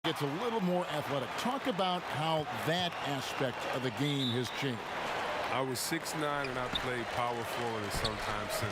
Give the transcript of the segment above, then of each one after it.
Gets a little more athletic. Talk about how that aspect of the game has changed. I was 6'9", and I played power forward and sometimes center.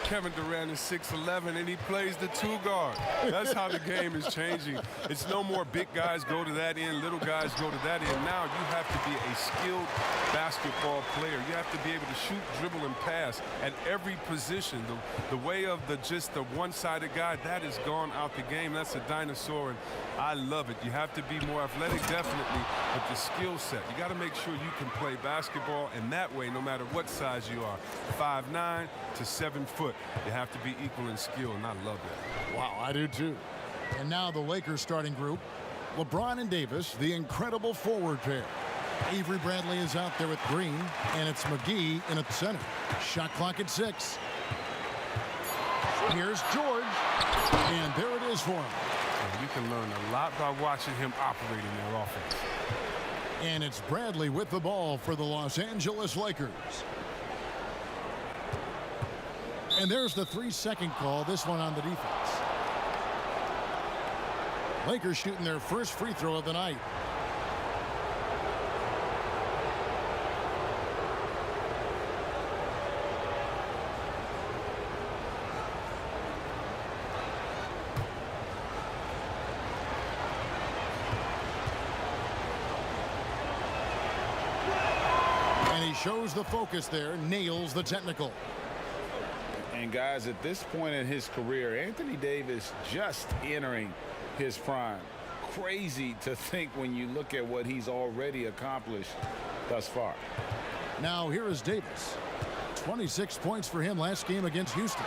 Kevin Durant is 6'11", and he plays the two-guard. That's how the game is changing. It's no more big guys go to that end, little guys go to that end. Now you have to be a skilled basketball player. You have to be able to shoot, dribble, and pass at every position. The way of just the one-sided guy, that has gone out the game. That's a dinosaur, and I love it. You have to be more athletic, definitely, but the skill set. You got to make sure you can play basketball, and that way, no matter what size you are, 5'9" to 7 foot, you have to be equal in skill, and I love that. Wow, I do too. And now the Lakers starting group. LeBron and Davis, the incredible forward pair. Avery Bradley is out there with Green, and it's McGee in at center. Shot clock at 6. Here's George, and there it is for him. And you can learn a lot by watching him operate in their offense. And it's Bradley with the ball for the Los Angeles Lakers. And there's the 3-second call, this one on the defense. Lakers shooting their first free throw of the night. And he shows the focus there, nails the technical. And guys, at this point in his career, Anthony Davis just entering his prime. Crazy to think when you look at what he's already accomplished thus far. Now here is Davis. 26 points for him last game against Houston.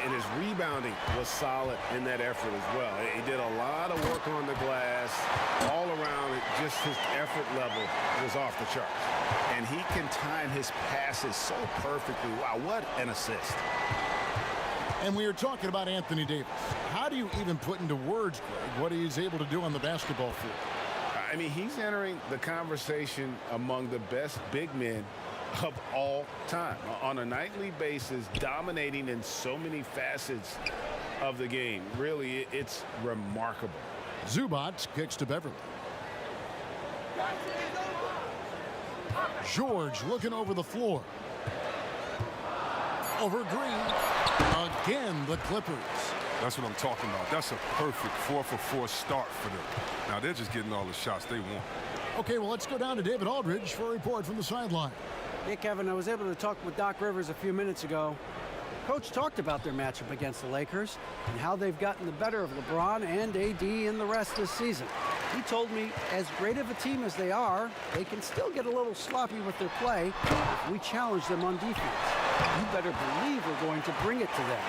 And his rebounding was solid in that effort as well. He did a lot of work on the glass. All around it, just his effort level was off the charts. And he can time his passes so perfectly. Wow, what an assist. And we are talking about Anthony Davis. How do you even put into words, Greg, what he's able to do on the basketball field? I mean, he's entering the conversation among the best big men of all time. On a nightly basis, dominating in so many facets of the game. Really, it's remarkable. Zubac kicks to Beverly. George looking over the floor. Over Green. Again, the Clippers. That's what I'm talking about. That's a perfect 4-for-4 start for them. Now they're just getting all the shots they want. Okay, well, let's go down to David Aldridge for a report from the sideline. Hey, Kevin, I was able to talk with Doc Rivers a few minutes ago. Coach talked about their matchup against the Lakers and how they've gotten the better of LeBron and AD in the rest this season. He told me as great of a team as they are, they can still get a little sloppy with their play if we challenge them on defense. You better believe we're going to bring it to them.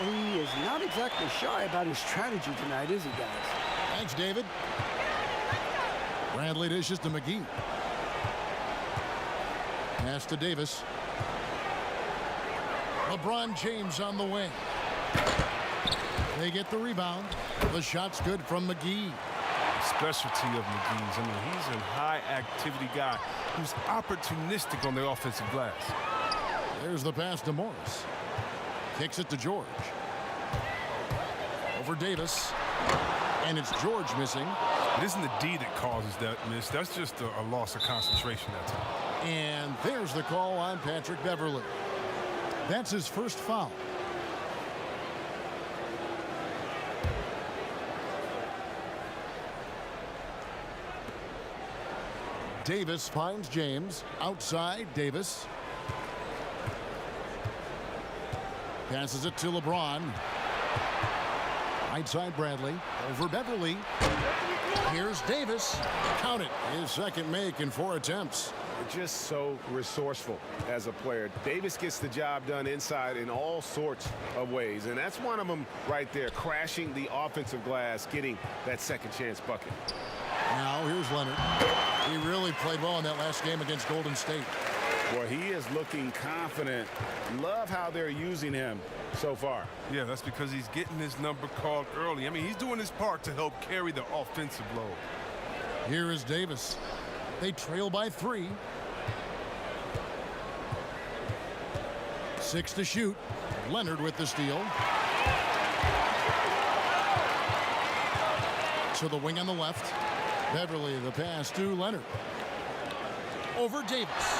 Well, he is not exactly shy about his strategy tonight, is he, guys? Thanks, David. Bradley dishes to McGee. Pass to Davis. LeBron James on the wing. They get the rebound. The shot's good from McGee. Specialty of McGee's. I mean, he's a high-activity guy who's opportunistic on the offensive glass. There's the pass to Morris. Kicks it to George. Over Davis. And it's George missing. It isn't the D that causes that miss. That's just a loss of concentration that time. And there's the call on Patrick Beverly. That's his first foul. Davis finds James. Outside, Davis. Passes it to LeBron. Right side, Bradley. Over Beverly. Here's Davis. Count it. His second make in 4 attempts. Just so resourceful as a player. Davis gets the job done inside in all sorts of ways. And that's one of them right there, crashing the offensive glass, getting that second chance bucket. Now here's Leonard. He really played well in that last game against Golden State. Boy, he is looking confident. Love how they're using him so far. Yeah, that's because he's getting his number called early. I mean, he's doing his part to help carry the offensive load. Here is Davis. They trail by 3. 6 to shoot. Leonard with the steal. to the wing on the left. Beverly, the pass to Leonard. Over Davis.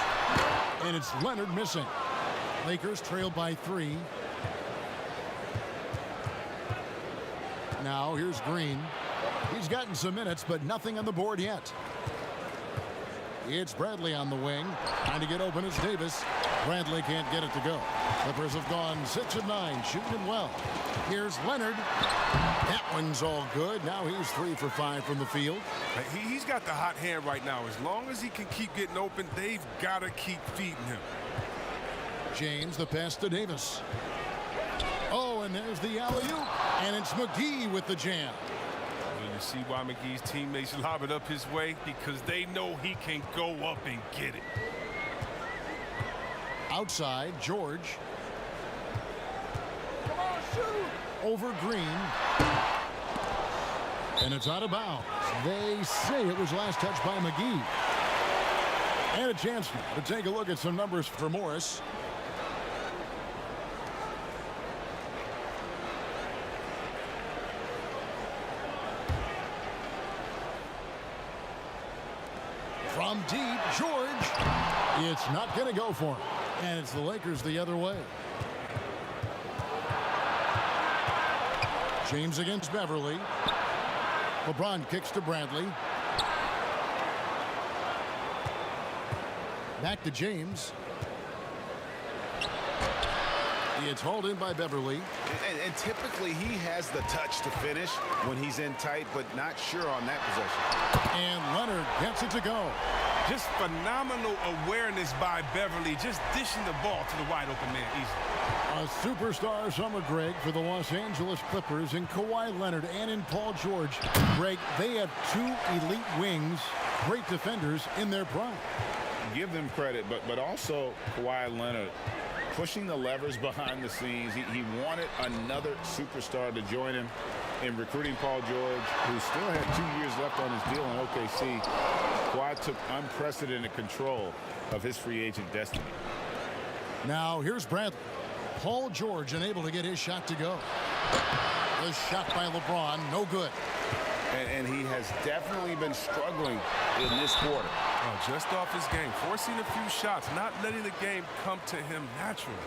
And it's Leonard missing. Lakers trail by 3. Now here's Green. He's gotten some minutes, but nothing on the board yet. It's Bradley on the wing. Trying to get open is Davis. Bradley can't get it to go. Clippers have gone 6 of 9, shooting it well. Here's Leonard. That one's all good. Now he's 3 for 5 from the field. He's got the hot hand right now. As long as he can keep getting open, they've got to keep feeding him. James, the pass to Davis. Oh, and there's the alley-oop. And it's McGee with the jam. You see why McGee's teammates lob it up his way? Because they know he can go up and get it. Outside, George. Come on, shoot. Over Green. And it's out of bounds. They say it was last touched by McGee. And a chance to take a look at some numbers for Morris. From deep, George. It's not going to go for him. And it's the Lakers the other way. James against Beverly. LeBron kicks to Bradley. Back to James. It's hauled in by Beverly. And typically he has the touch to finish when he's in tight, but not sure on that possession. And Leonard gets it to go. Just phenomenal awareness by Beverly, just dishing the ball to the wide open man easily. A superstar summer, Greg, for the Los Angeles Clippers in Kawhi Leonard and in Paul George. Greg, they have 2 elite wings, great defenders in their prime. Give them credit, but also Kawhi Leonard pushing the levers behind the scenes. He wanted another superstar to join him in recruiting Paul George, who still had 2 years left on his deal in OKC. Kawhi took unprecedented control of his free agent destiny. Now here's Bradley. Paul George unable to get his shot to go. The shot by LeBron, no good. And he has definitely been struggling in this quarter. Oh, just off his game, forcing a few shots, not letting the game come to him naturally.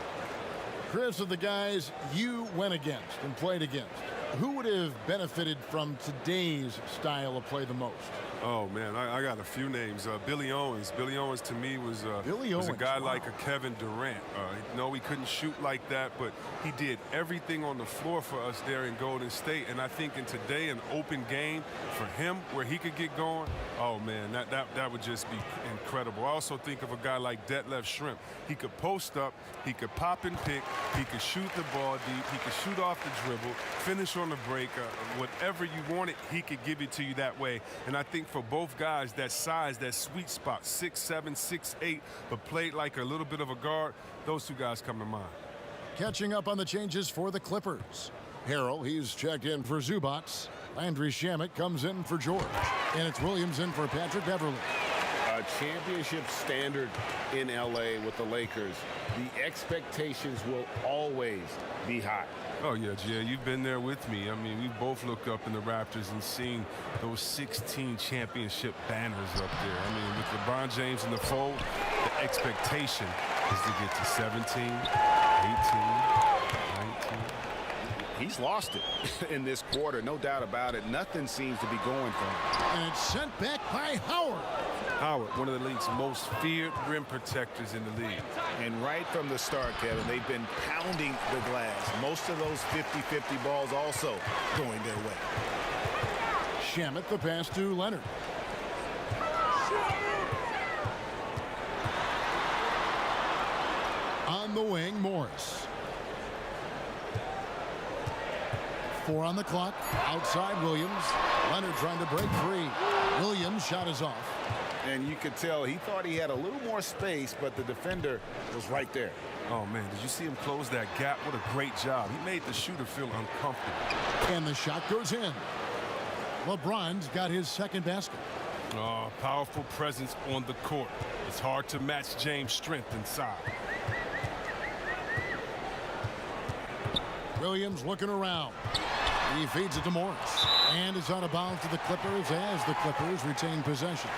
Chris, of the guys you went against and played against, who would have benefited from today's style of play the most? Oh, man, I got a few names. Billy Owens. Billy Owens, to me, was a guy like a Kevin Durant. No, he couldn't shoot like that, but he did everything on the floor for us there in Golden State. And I think in today, an open game for him where he could get going, oh, man, that would just be incredible. I also think of a guy like Detlef Schrempf. He could post up, he could pop and pick, he could shoot the ball deep, he could shoot off the dribble, finish on the break. Whatever you wanted, he could give it to you that way. And I think for both guys, that size, that sweet spot, 6'7", 6'8", but played like a little bit of a guard, those two guys come to mind. Catching up on the changes for the Clippers. Harrell, he's checked in for Zubats. Landry Shamet comes in for George. And it's Williams in for Patrick Beverly. A championship standard in LA with the Lakers. The expectations will always be high. Oh, yeah, Jay, you've been there with me. I mean, we both looked up in the Raptors and seen those 16 championship banners up there. I mean, with LeBron James in the fold, the expectation is to get to 17, 18, 19. He's lost it in this quarter, no doubt about it. Nothing seems to be going for him. And it's sent back by Howard. Howard, one of the league's most feared rim protectors in the league. And right from the start, Kevin, they've been pounding the glass. Most of those 50-50 balls also going their way. Shamet, the pass to Leonard. On the wing, Morris. 4 on the clock. Outside, Williams. Leonard trying to break free. Williams' shot is off. And you could tell he thought he had a little more space, but the defender was right there. Oh, man, did you see him close that gap? What a great job. He made the shooter feel uncomfortable. And the shot goes in. LeBron's got his second basket. Oh, powerful presence on the court. It's hard to match James' strength inside. Williams looking around. He feeds it to Morris. And it's out of bounds to the Clippers as the Clippers retain possession.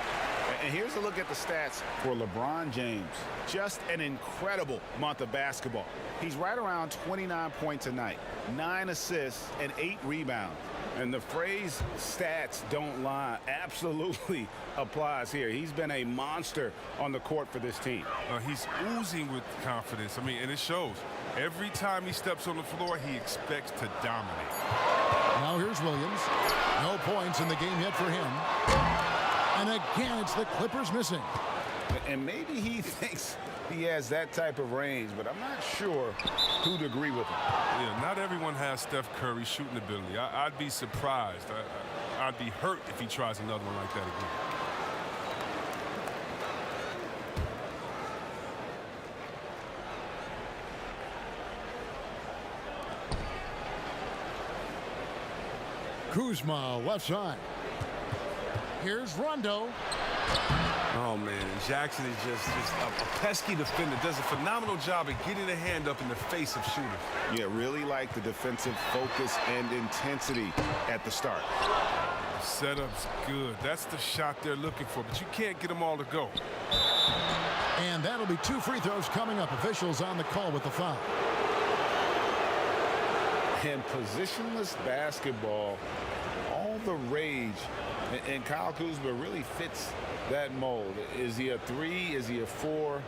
And here's a look at the stats for LeBron James. Just an incredible month of basketball. He's right around 29 points a night, 9 assists, and 8 rebounds. And the phrase stats don't lie absolutely applies here. He's been a monster on the court for this team. He's oozing with confidence. I mean, and it shows. Every time he steps on the floor, he expects to dominate. Now here's Williams. No points in the game yet for him. And again, it's the Clippers missing. And maybe he thinks he has that type of range, but I'm not sure who'd agree with him. Yeah, not everyone has Steph Curry's shooting ability. I'd be surprised. I'd be hurt if he tries another one like that again. Kuzma, left side. Here's Rondo. Oh, man, Jackson is just a pesky defender. Does a phenomenal job at getting a hand up in the face of shooters. Yeah, really like the defensive focus and intensity at the start. Setup's good. That's the shot they're looking for, but you can't get them all to go. And that'll be 2 free throws coming up. Officials on the call with the foul. And positionless basketball, all the rage, and Kyle Kuzma really fits that mold. Is he a 3? Is he a 4?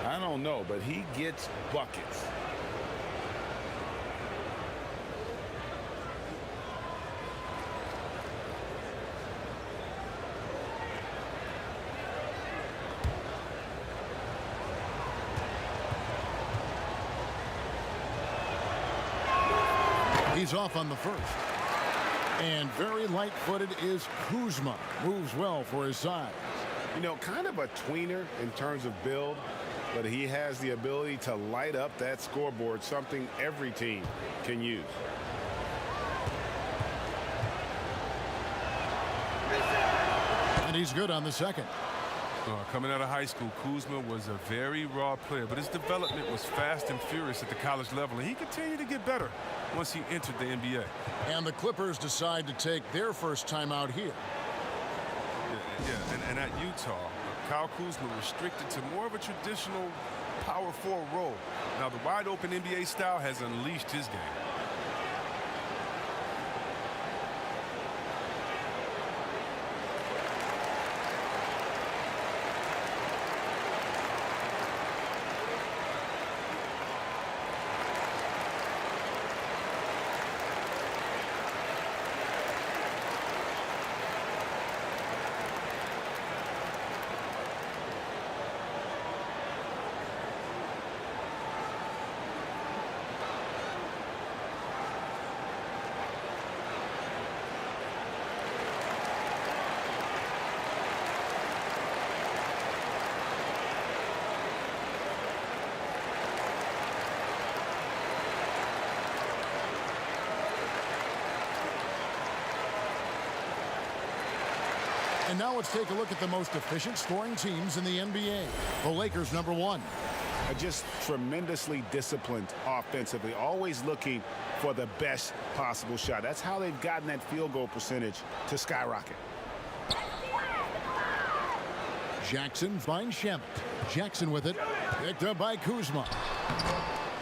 I don't know, but he gets buckets. He's off on the first. And very light-footed is Kuzma. Moves well for his size. You know, kind of a tweener in terms of build, but he has the ability to light up that scoreboard, something every team can use. And he's good on the second. Coming out of high school, Kuzma was a very raw player, but his development was fast and furious at the college level, and he continued to get better once he entered the NBA. And the Clippers decide to take their first time out here. Yeah, and at Utah, Kyle Kuzma restricted to more of a traditional power forward role. Now, the wide-open NBA style has unleashed his game. And now let's take a look at the most efficient scoring teams in the NBA. The Lakers, number 1. Just tremendously disciplined offensively, always looking for the best possible shot. That's how they've gotten that field goal percentage to skyrocket. Jackson finds Shamet. Jackson with it. Picked up by Kuzma.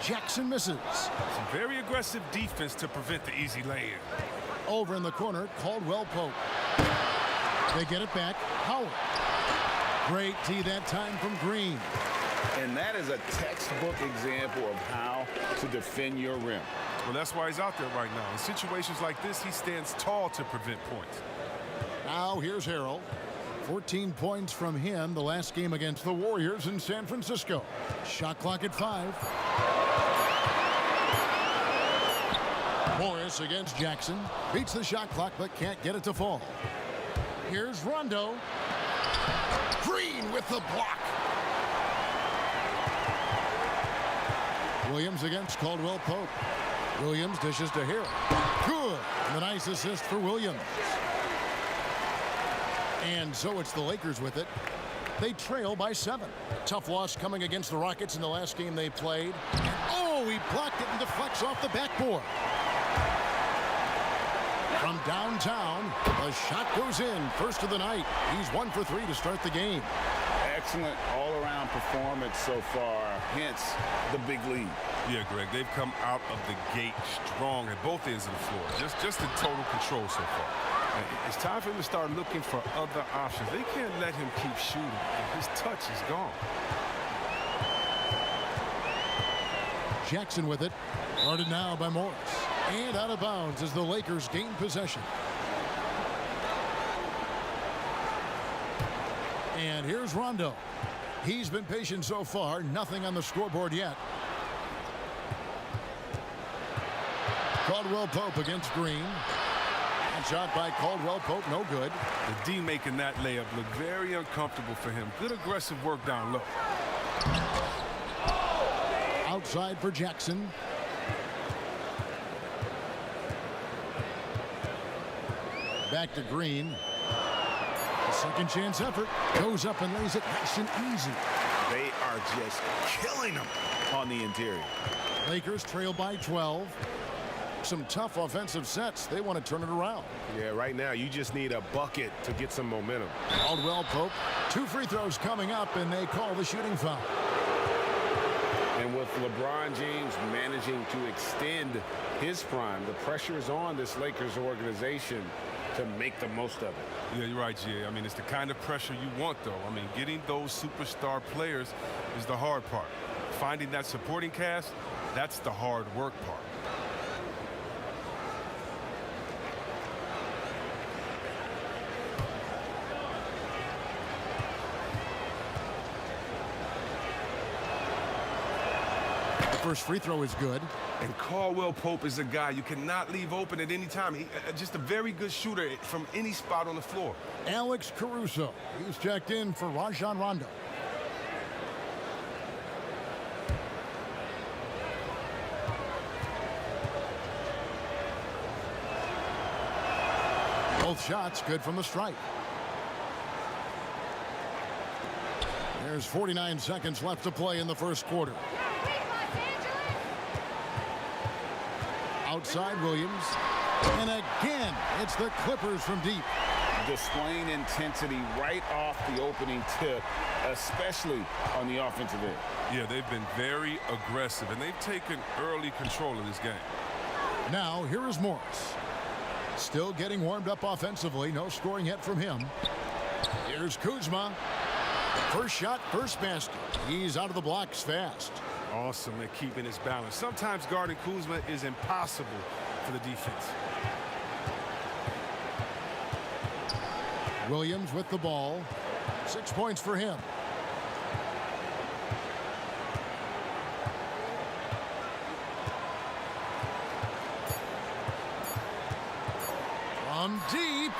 Jackson misses. Some very aggressive defense to prevent the easy lay-in. Over in the corner, Caldwell Pope. They get it back. Howard. Great tee that time from Green. And that is a textbook example of how to defend your rim. Well, that's why he's out there right now. In situations like this, he stands tall to prevent points. Now here's Harrell. 14 points from him the last game against the Warriors in San Francisco. Shot clock at 5. Morris against Jackson. Beats the shot clock but can't get it to fall. Here's Rondo. Green with the block. Williams against Caldwell Pope. Williams dishes to Harrell. Good. And a nice assist for Williams. And so it's the Lakers with it. They trail by 7. Tough loss coming against the Rockets in the last game they played. And oh, he blocked it and deflects off the backboard. From downtown, the shot goes in. First of the night. He's 1 for 3 to start the game. Excellent all-around performance so far, hence the big lead. Yeah, Greg, they've come out of the gate strong at both ends of the floor. Just in total control so far. It's time for him to start looking for other options. They can't let him keep shooting. His touch is gone. Jackson with it. Guarded now by Morris. And out of bounds as the Lakers gain possession. And here's Rondo. He's been patient so far. Nothing on the scoreboard yet. Caldwell Pope against Green. And shot by Caldwell Pope, no good. The D making that layup look very uncomfortable for him. Good aggressive work down low. Outside for Jackson. Back to Green. A second chance effort. Goes up and lays it nice and easy. They are just killing them on the interior. Lakers trail by 12. Some tough offensive sets. They want to turn it around. Yeah, right now you just need a bucket to get some momentum. Caldwell Pope. 2 free throws coming up, and they call the shooting foul. And with LeBron James managing to extend his prime, the pressure is on this Lakers organization to make the most of it. Yeah, you're right, Jay. I mean, it's the kind of pressure you want, though. I mean, getting those superstar players is the hard part. Finding that supporting cast, that's the hard work part. First free throw is good. And Caldwell Pope is a guy you cannot leave open at any time. Just a very good shooter from any spot on the floor. Alex Caruso. He's checked in for Rajon Rondo. Both shots good from the stripe. There's 49 seconds left to play in the first quarter. Outside Williams. And again, it's the Clippers from deep. Displaying intensity right off the opening tip, especially on the offensive end. Yeah, they've been very aggressive, and they've taken early control of this game. Now, here is Morris. Still getting warmed up offensively. No scoring yet from him. Here's Kuzma. First shot, first basket. He's out of the blocks fast. Awesome at keeping his balance. Sometimes guarding Kuzma is impossible for the defense. Williams with the ball. 6 points for him. From deep.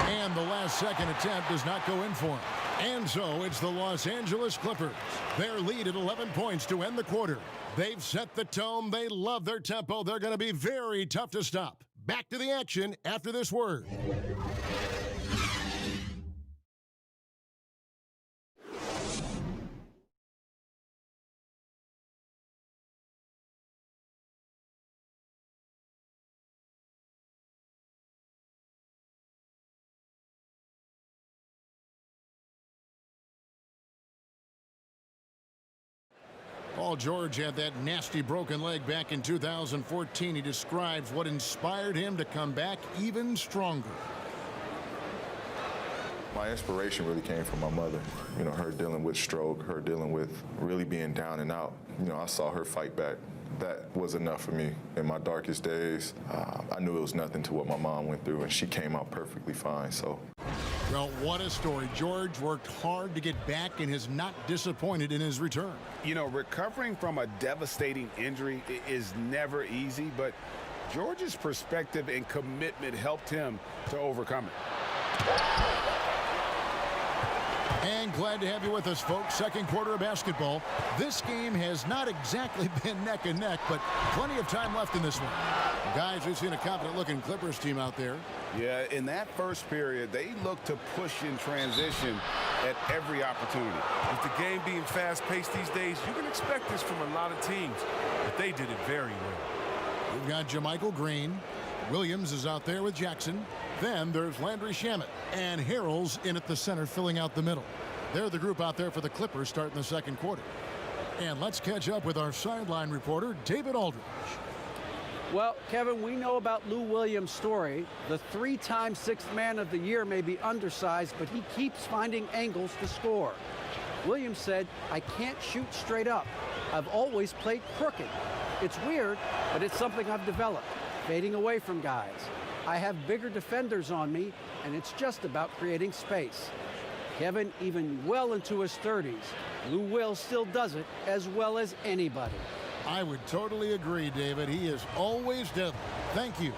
And the last second attempt does not go in for him. And so it's the Los Angeles Clippers. Their lead at 11 points to end the quarter. They've set the tone. They love their tempo. They're going to be very tough to stop. Back to the action after this word. Paul George had that nasty broken leg back in 2014. He describes what inspired him to come back even stronger. My inspiration really came from my mother. You know, her dealing with stroke, her dealing with really being down and out. You know, I saw her fight back. That was enough for me. In my darkest days, I knew it was nothing to what my mom went through, and she came out perfectly fine, so. Well, what a story. George worked hard to get back and is not disappointed in his return. You know, recovering from a devastating injury is never easy, but George's perspective and commitment helped him to overcome it. And glad to have you with us, folks. Second quarter of basketball. This game has not exactly been neck and neck, but plenty of time left in this one. Guys, we've seen a confident-looking Clippers team out there. Yeah, in that first period, they looked to push in transition at every opportunity. With the game being fast-paced these days, you can expect this from a lot of teams, but they did it very well. We've got JaMychal Green. Williams is out there with Jackson. Then there's Landry Shamet. And Harrell's in at the center, filling out the middle. They're the group out there for the Clippers starting the second quarter. And let's catch up with our sideline reporter, David Aldridge. Well, Kevin, we know about Lou Williams' story. The three-time Sixth Man of the Year may be undersized, but he keeps finding angles to score. Williams said, "I can't shoot straight up. I've always played crooked. It's weird, but it's something I've developed, fading away from guys. I have bigger defenders on me, and it's just about creating space." Kevin, even well into his 30s, Lou Will still does it as well as anybody. I would totally agree, David. He is always deadly. Thank you.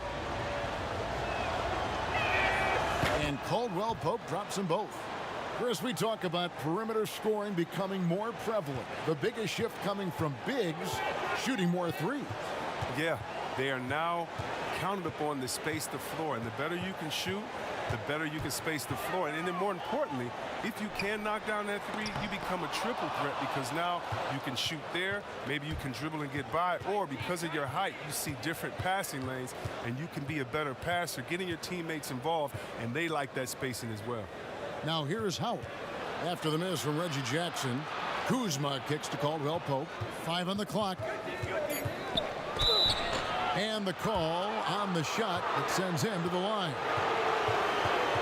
And Caldwell Pope drops them both. Chris, we talk about perimeter scoring becoming more prevalent. The biggest shift coming from bigs shooting more threes. Yeah, they are now counted upon to space the floor. And the better you can shoot, the better you can space the floor. And then more importantly, if you can knock down that three, you become a triple threat because now you can shoot there, maybe you can dribble and get by, or because of your height, you see different passing lanes and you can be a better passer, getting your teammates involved, and they like that spacing as well. Now here's Howard. After the miss from Reggie Jackson, Kuzma kicks to Caldwell Pope. 5 on the clock. And the call on the shot that sends him to the line.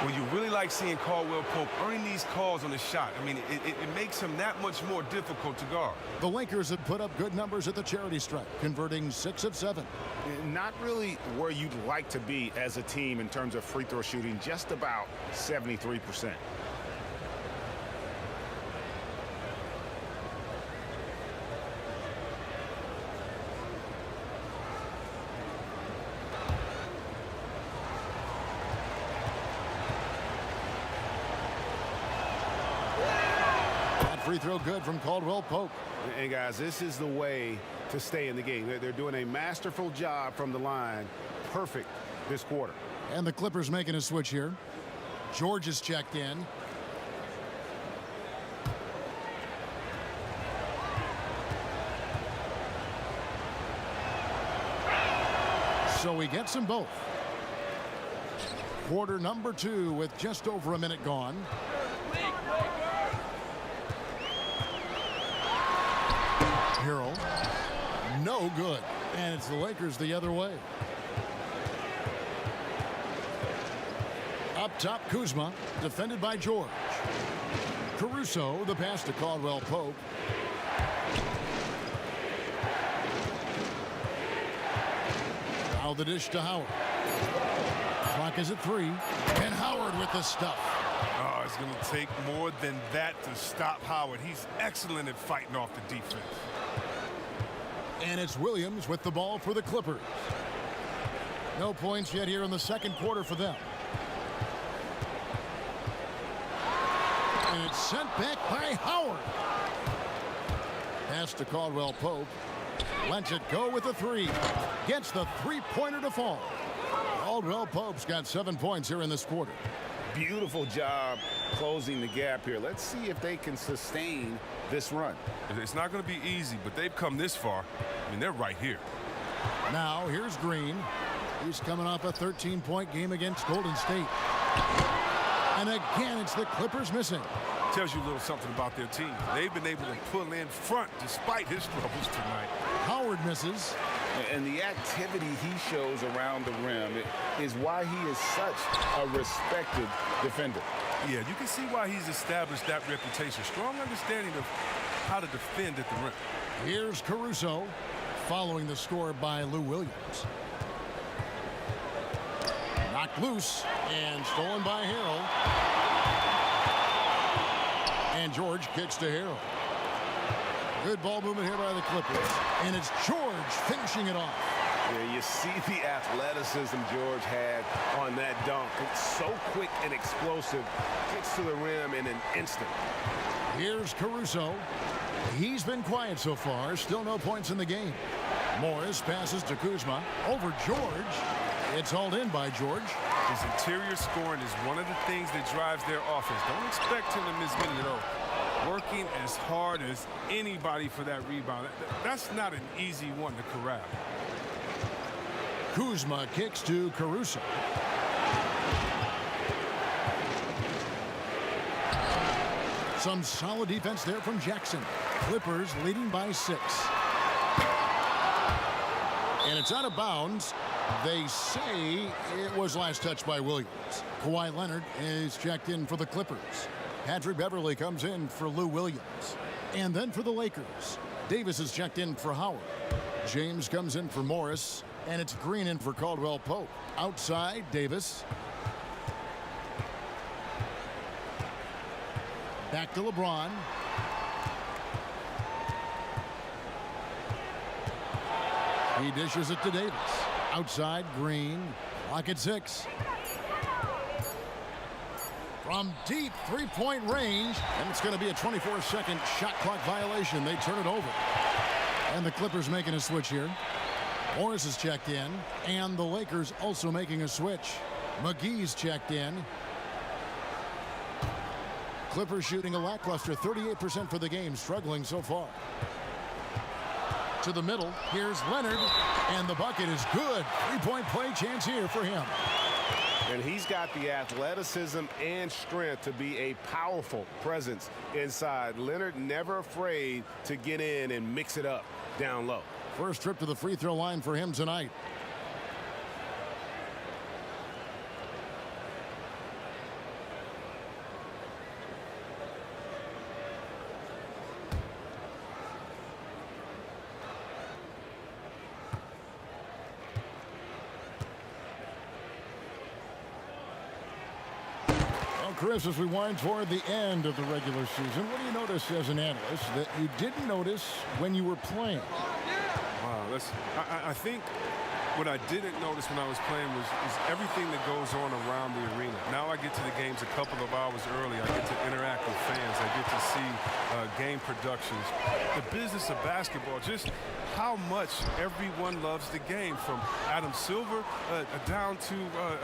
Well, you really like seeing Caldwell Pope earning these calls on the shot. I mean, it makes him that much more difficult to guard. The Lakers have put up good numbers at the charity stripe, converting 6 of 7. Not really where you'd like to be as a team in terms of free throw shooting, just about 73%. Free throw good from Caldwell Pope. And guys, this is the way to stay in the game. They're doing a masterful job from the line. Perfect this quarter. And the Clippers making a switch here. George is checked in. So he gets them both. Quarter number 2 with just over a minute gone. Harrell, no good, and it's the Lakers the other way. Up top, Kuzma, defended by George. Caruso, the pass to Caldwell Pope. Now the dish to Howard. Clock is at 3, and Howard with the stuff. Oh, it's going to take more than that to stop Howard. He's excellent at fighting off the defense. And it's Williams with the ball for the Clippers. No points yet here in the second quarter for them. And it's sent back by Howard. Pass to Caldwell Pope. Lets it go with the 3. Gets the three-pointer to fall. Caldwell Pope's got 7 points here in this quarter. Beautiful job closing the gap here. Let's see if they can sustain this run. It's not going to be easy, but they've come this far. I mean, they're right here. Now here's Green. He's coming off a 13-point game against Golden State. And again, it's the Clippers missing. Tells you a little something about their team. They've been able to pull in front despite his troubles tonight. Howard misses. And the activity he shows around the rim is why he is such a respected defender. Yeah, you can see why he's established that reputation. Strong understanding of how to defend at the rim. Here's Caruso, following the score by Lou Williams. Knocked loose and stolen by Harrell. And George kicks to Harrell. Good ball movement here by the Clippers. And it's George finishing it off. Yeah, you see the athleticism George had on that dunk. It's so quick and explosive. Gets to the rim in an instant. Here's Caruso. He's been quiet so far. Still no points in the game. Morris passes to Kuzma. Over George. It's hauled in by George. His interior scoring is one of the things that drives their offense. Don't expect him to miss many at all. Working as hard as anybody for that rebound. That's not an easy one to corral. Kuzma kicks to Caruso. Some solid defense there from Jackson. Clippers leading by 6. And it's out of bounds. They say it was last touched by Williams. Kawhi Leonard is checked in for the Clippers. Patrick Beverley comes in for Lou Williams. And then for the Lakers, Davis is checked in for Howard. James comes in for Morris. And it's Green in for Caldwell Pope. Outside, Davis. Back to LeBron. He dishes it to Davis. Outside, Green. Clock at 6. From deep three-point range. And it's going to be a 24-second shot clock violation. They turn it over. And the Clippers making a switch here. Morris is checked in. And the Lakers also making a switch. McGee's checked in. Clippers shooting a lackluster 38% for the game, struggling so far. To the middle, here's Leonard, and the bucket is good. Three-point play chance here for him. And he's got the athleticism and strength to be a powerful presence inside. Leonard never afraid to get in and mix it up down low. First trip to the free throw line for him tonight. Chris, as we wind toward the end of the regular season, what do you notice as an analyst that you didn't notice when you were playing? Wow, I think what I didn't notice when I was playing was everything that goes on around the arena. Now I get to the games a couple of hours early. I get to interact with fans. I get to see game productions. The business of basketball, just how much everyone loves the game, from Adam Silver down to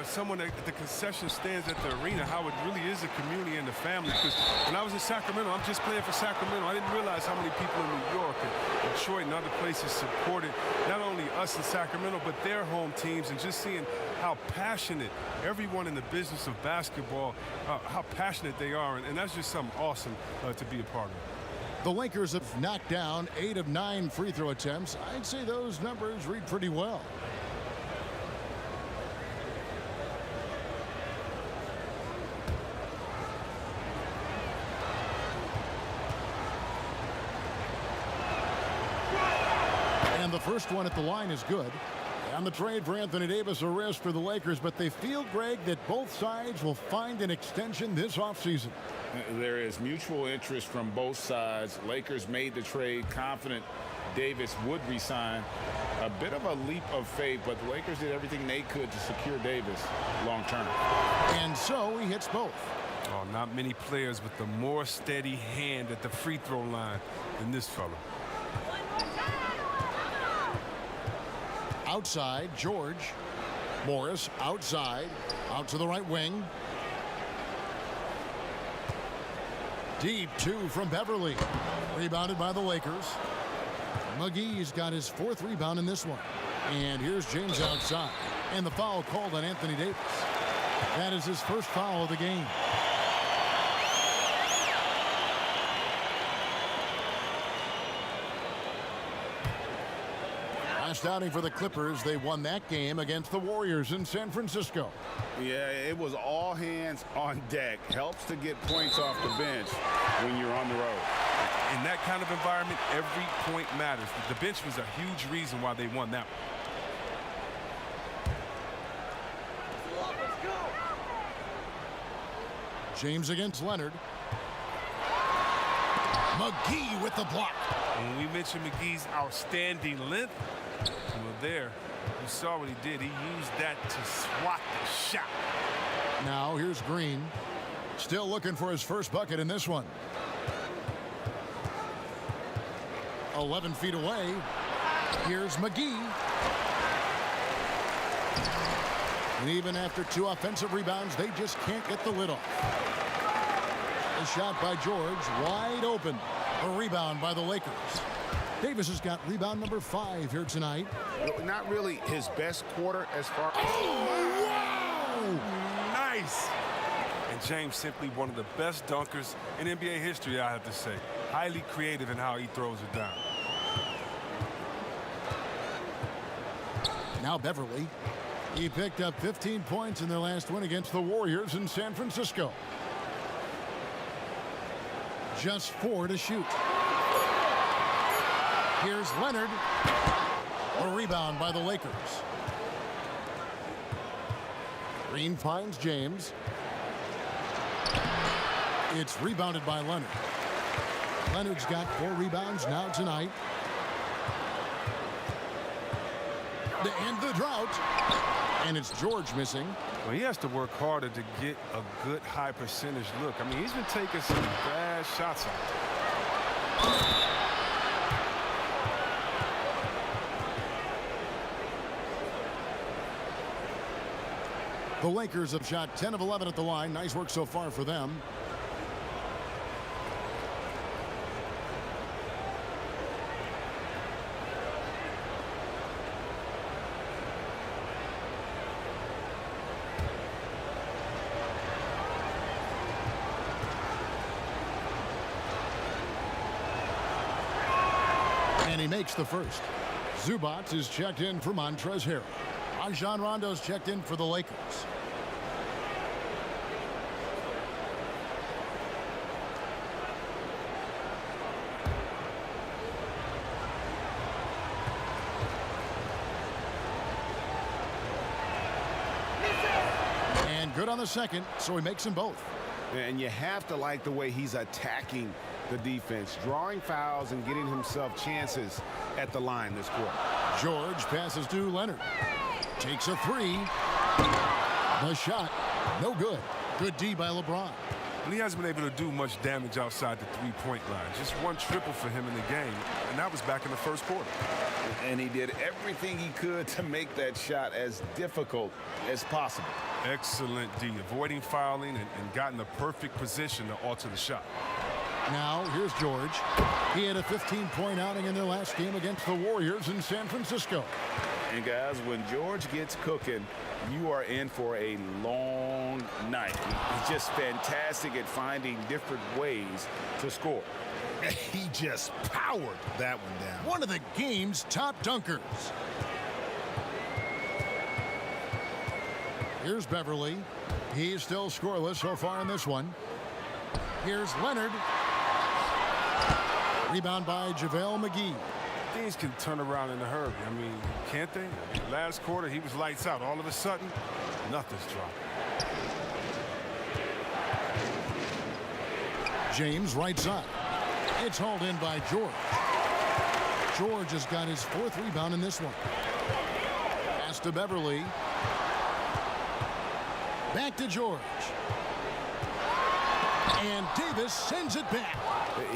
someone at the concession stands at the arena, how it really is a community and a family. Because when I was in Sacramento, I'm just playing for Sacramento. I didn't realize how many people in New York and Detroit and other places supported not only us in Sacramento, but their home teams, and just seeing how passionate everyone in the business of basketball, how passionate they are. And that's just something awesome to be a part of. The Lakers have knocked down 8 of 9 free throw attempts. I'd say those numbers read pretty well. And the first one at the line is good. And the trade for Anthony Davis, a risk for the Lakers, but they feel, Greg, that both sides will find an extension this offseason. There is mutual interest from both sides. Lakers made the trade confident Davis would resign. A bit of a leap of faith, but the Lakers did everything they could to secure Davis long term. And so he hits both. Oh, not many players with a more steady hand at the free throw line than this fella. Outside, George. Morris outside, out to the right wing. Deep 2 from Beverley. Rebounded by the Lakers. McGee's got his 4th rebound in this one. And here's James outside. And the foul called on Anthony Davis. That is his first foul of the game. Last outing for the Clippers, they won that game against the Warriors in San Francisco. Yeah, it was all hands on deck. Helps to get points off the bench when you're on the road. In that kind of environment, every point matters. The bench was a huge reason why they won that one. James against Leonard. McGee with the block. When we mentioned McGee's outstanding length, well, there, you saw what he did. He used that to swat the shot. Now here's Green. Still looking for his first bucket in this one. 11 feet away. Here's McGee. And even after 2 offensive rebounds, they just can't get the lid off. A shot by George, wide open. A rebound by the Lakers. Davis has got rebound number 5 here tonight. Not really his best quarter as far as... Wow! Nice. And James simply one of the best dunkers in NBA history, I have to say. Highly creative in how he throws it down. Now Beverly. He picked up 15 points in their last win against the Warriors in San Francisco. Just 4 to shoot. Here's Leonard. A rebound by the Lakers. Green finds James. It's rebounded by Leonard. Leonard's got 4 rebounds now tonight. To end the drought. And it's George missing. Well, he has to work harder to get a good high percentage look. I mean, he's been taking some bad shots out. The Lakers have shot 10 of 11 at the line. Nice work so far for them. And he makes the first. Zubac is checked in for Montrezl Harrell. Rajon Rondo's checked in for the Lakers. And good on the second, so he makes them both. And you have to like the way he's attacking the defense, drawing fouls and getting himself chances at the line this quarter. George passes to Leonard. Takes a 3. The shot, no good. Good D by LeBron. And he hasn't been able to do much damage outside the three-point line. Just 1 triple for him in the game, and that was back in the first quarter. And he did everything he could to make that shot as difficult as possible. Excellent D, avoiding fouling and gotten the perfect position to alter the shot. Now, here's George. He had a 15-point outing in their last game against the Warriors in San Francisco. And guys, when George gets cooking, you are in for a long night. He's just fantastic at finding different ways to score. He just powered that one down. One of the game's top dunkers. Here's Beverly. He's still scoreless so far in this one. Here's Leonard. Rebound by JaVale McGee. Things can turn around in a hurry. I mean, can't they? Last quarter, he was lights out. All of a sudden, nothing's dropping. James right side. It's hauled in by George. George has got his 4th rebound in this one. Pass to Beverly. Back to George. And Davis sends it back.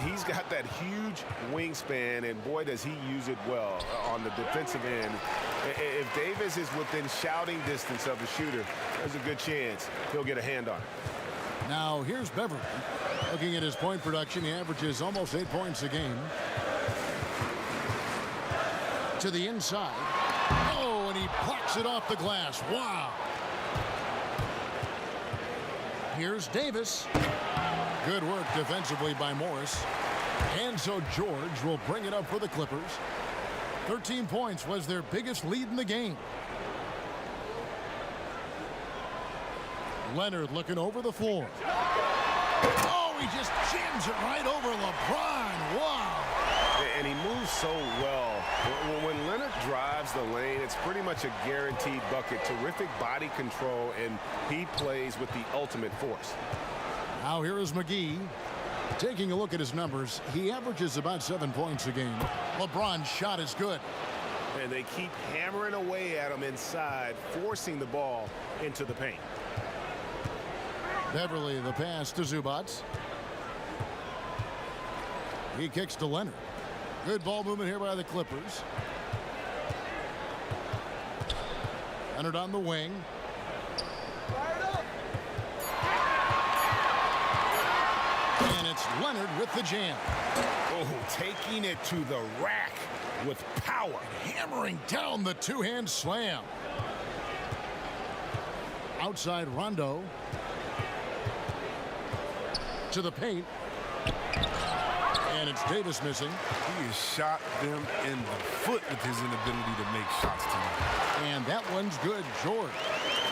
He's got that huge wingspan, and boy, does he use it well on the defensive end. If Davis is within shouting distance of the shooter, there's a good chance he'll get a hand on it. Now, here's Beverly. Looking at his point production, he averages almost 8 points a game. To the inside. Oh, and he plucks it off the glass. Wow. Here's Davis. Good work defensively by Morris. And so George will bring it up for the Clippers. 13 points was their biggest lead in the game. Leonard looking over the floor. Oh, he just jams it right over LeBron. Wow. And he moves so well. When Leonard drives the lane, it's pretty much a guaranteed bucket. Terrific body control, and he plays with the ultimate force. Now here is McGee. Taking a look at his numbers, he averages about 7 points a game. LeBron's shot is good. And they keep hammering away at him inside, forcing the ball into the paint. Beverly, the pass to Zubac. He kicks to Leonard. Good ball movement here by the Clippers. Leonard on the wing. And it's It's Leonard with the jam. Oh, taking it to the rack with power. Hammering down the two-hand slam. Outside Rondo. To the paint. And it's Davis missing. He has shot them in the foot with his inability to make shots tonight. And that one's good. George.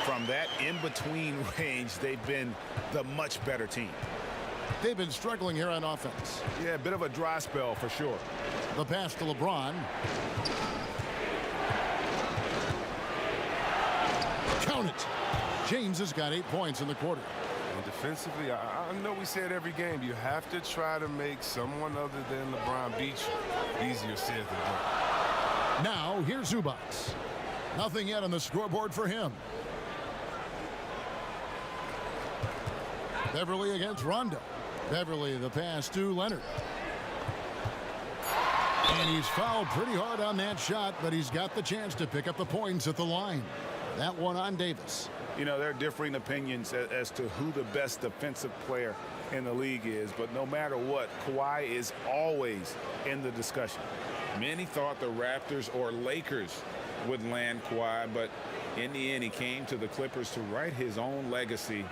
From that in-between range, they've been the much better team. They've been struggling here on offense. Yeah, a bit of a dry spell for sure. The pass to LeBron. Count it. James has got 8 points in the quarter. And defensively, I know we say it every game, you have to try to make someone other than LeBron beat you. Easier said than done. Now, here's Zubac. Nothing yet on the scoreboard for him. Beverly against Rondo. Beverly, the pass to Leonard. And he's fouled pretty hard on that shot, but he's got the chance to pick up the points at the line. That one on Davis. You know, there are differing opinions as to who the best defensive player in the league is, but no matter what, Kawhi is always in the discussion. Many thought the Raptors or Lakers would land Kawhi, but in the end, he came to the Clippers to write his own legacy.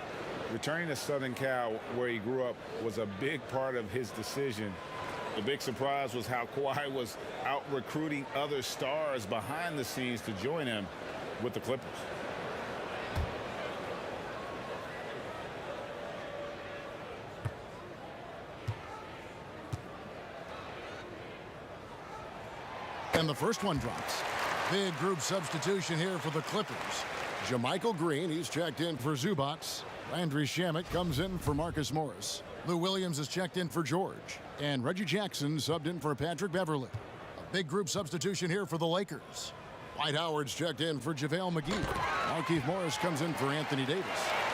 Returning to Southern Cal, where he grew up, was a big part of his decision. The big surprise was how Kawhi was out recruiting other stars behind the scenes to join him with the Clippers. And the first one drops. Big group substitution here for the Clippers. JaMychal Green, he's checked in for Zubac. Landry Shamet comes in for Marcus Morris. Lou Williams is checked in for George. And Reggie Jackson subbed in for Patrick Beverly. A big group substitution here for the Lakers. Dwight Howard's checked in for JaVale McGee. Markieff Morris comes in for Anthony Davis.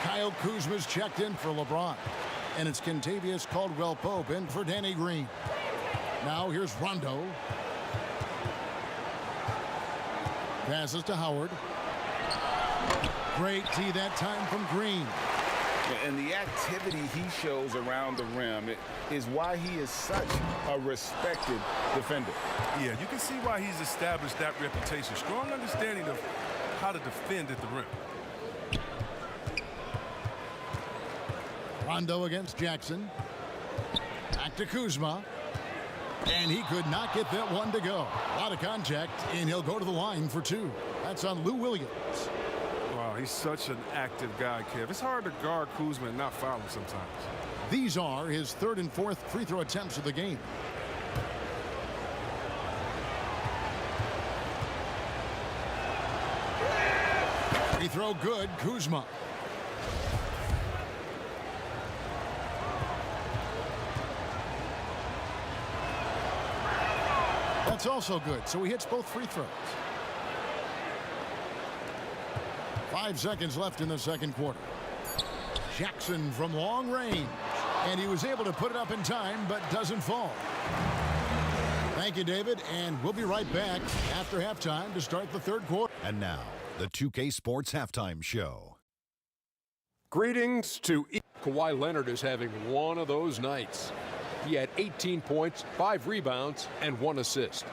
Kyle Kuzma's checked in for LeBron. And it's Kentavious Caldwell-Pope in for Danny Green. Now here's Rondo. Passes to Howard. Great tee that time from Green. And the activity he shows around the rim is why he is such a respected defender. Yeah, you can see why he's established that reputation. Strong understanding of how to defend at the rim. Rondo against Jackson. Back to Kuzma. And he could not get that one to go. A lot of contact, and he'll go to the line for two. That's on Lou Williams. Wow, he's such an active guy, Kev. It's hard to guard Kuzma and not foul him sometimes. These are his third and fourth free throw attempts of the game. Free throw good, Kuzma. That's also good, so he hits both free throws. 5 seconds left in the second quarter. Jackson from long range, and he was able to put it up in time, but doesn't fall. Thank you, David, and we'll be right back after halftime to start the third quarter. And now, the 2K Sports Halftime Show. Greetings to Kawhi Leonard is having one of those nights. He had 18 points, 5 rebounds, and 1 assist.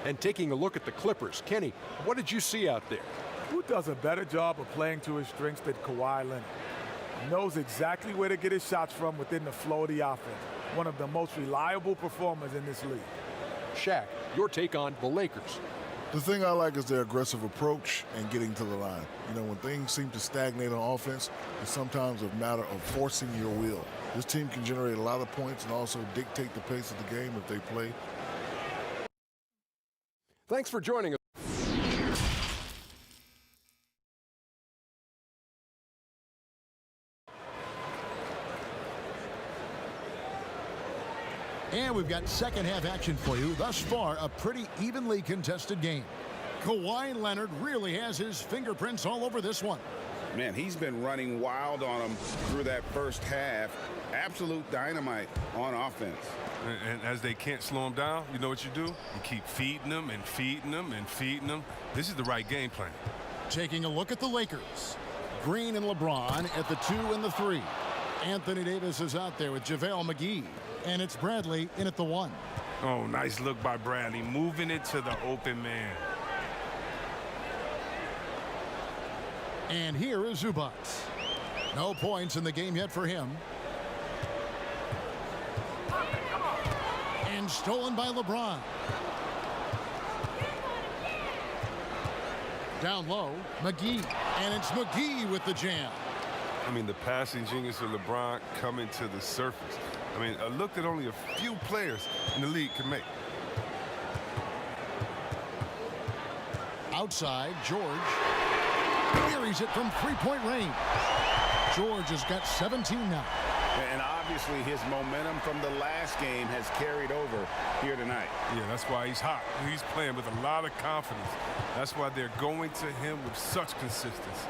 And taking a look at the Clippers, Kenny, what did you see out there? Who does a better job of playing to his strengths than Kawhi Leonard? He knows exactly where to get his shots from within the flow of the offense. One of the most reliable performers in this league. Shaq, your take on the Lakers. The thing I like is their aggressive approach and getting to the line. You know, when things seem to stagnate on offense, it's sometimes a matter of forcing your will. This team can generate a lot of points and also dictate the pace of the game if they play. Thanks for joining us. And we've got second half action for you. Thus far, a pretty evenly contested game. Kawhi Leonard really has his fingerprints all over this one. Man, he's been running wild on them through that first half. Absolute dynamite on offense. And as they can't slow him down, you know what you do? You keep feeding them and feeding them and feeding them. This is the right game plan. Taking a look at the Lakers. Green and LeBron at the 2 and the 3. Anthony Davis is out there with JaVale McGee. And it's Bradley in at the 1. Oh, nice look by Bradley, moving it to the open man. And here is Zubac. No points in the game yet for him. And stolen by LeBron. Down low, McGee. And it's McGee with the jam. I mean, the passing genius of LeBron coming to the surface. I mean, a look that only a few players in the league can make. Outside, George buries it from three-point range. George has got 17 now. And obviously his momentum from the last game has carried over here tonight. Yeah, that's why he's hot. He's playing with a lot of confidence. That's why they're going to him with such consistency.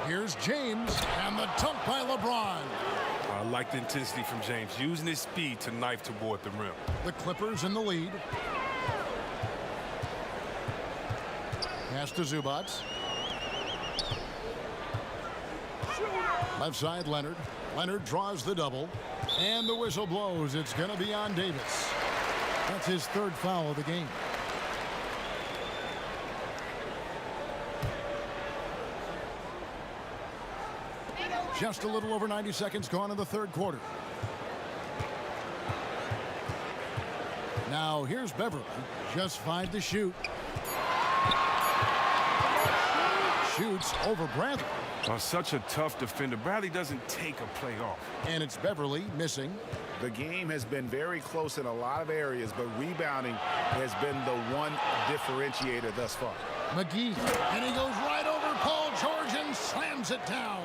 Here's James, and the dunk by LeBron. I like the intensity from James, using his speed to knife toward the rim. The Clippers in the lead. Pass to Zubac. Left side, Leonard. Leonard draws the double. And the whistle blows. It's going to be on Davis. That's his third foul of the game. Just a little over 90 seconds gone in the third quarter. Now here's Beverly. Just 5 to shoot. Shoots over Bradley. Such a tough defender. Bradley doesn't take a play off. And it's Beverly missing. The game has been very close in a lot of areas, but rebounding has been the one differentiator thus far. McGee, and he goes right over Paul George and slams it down.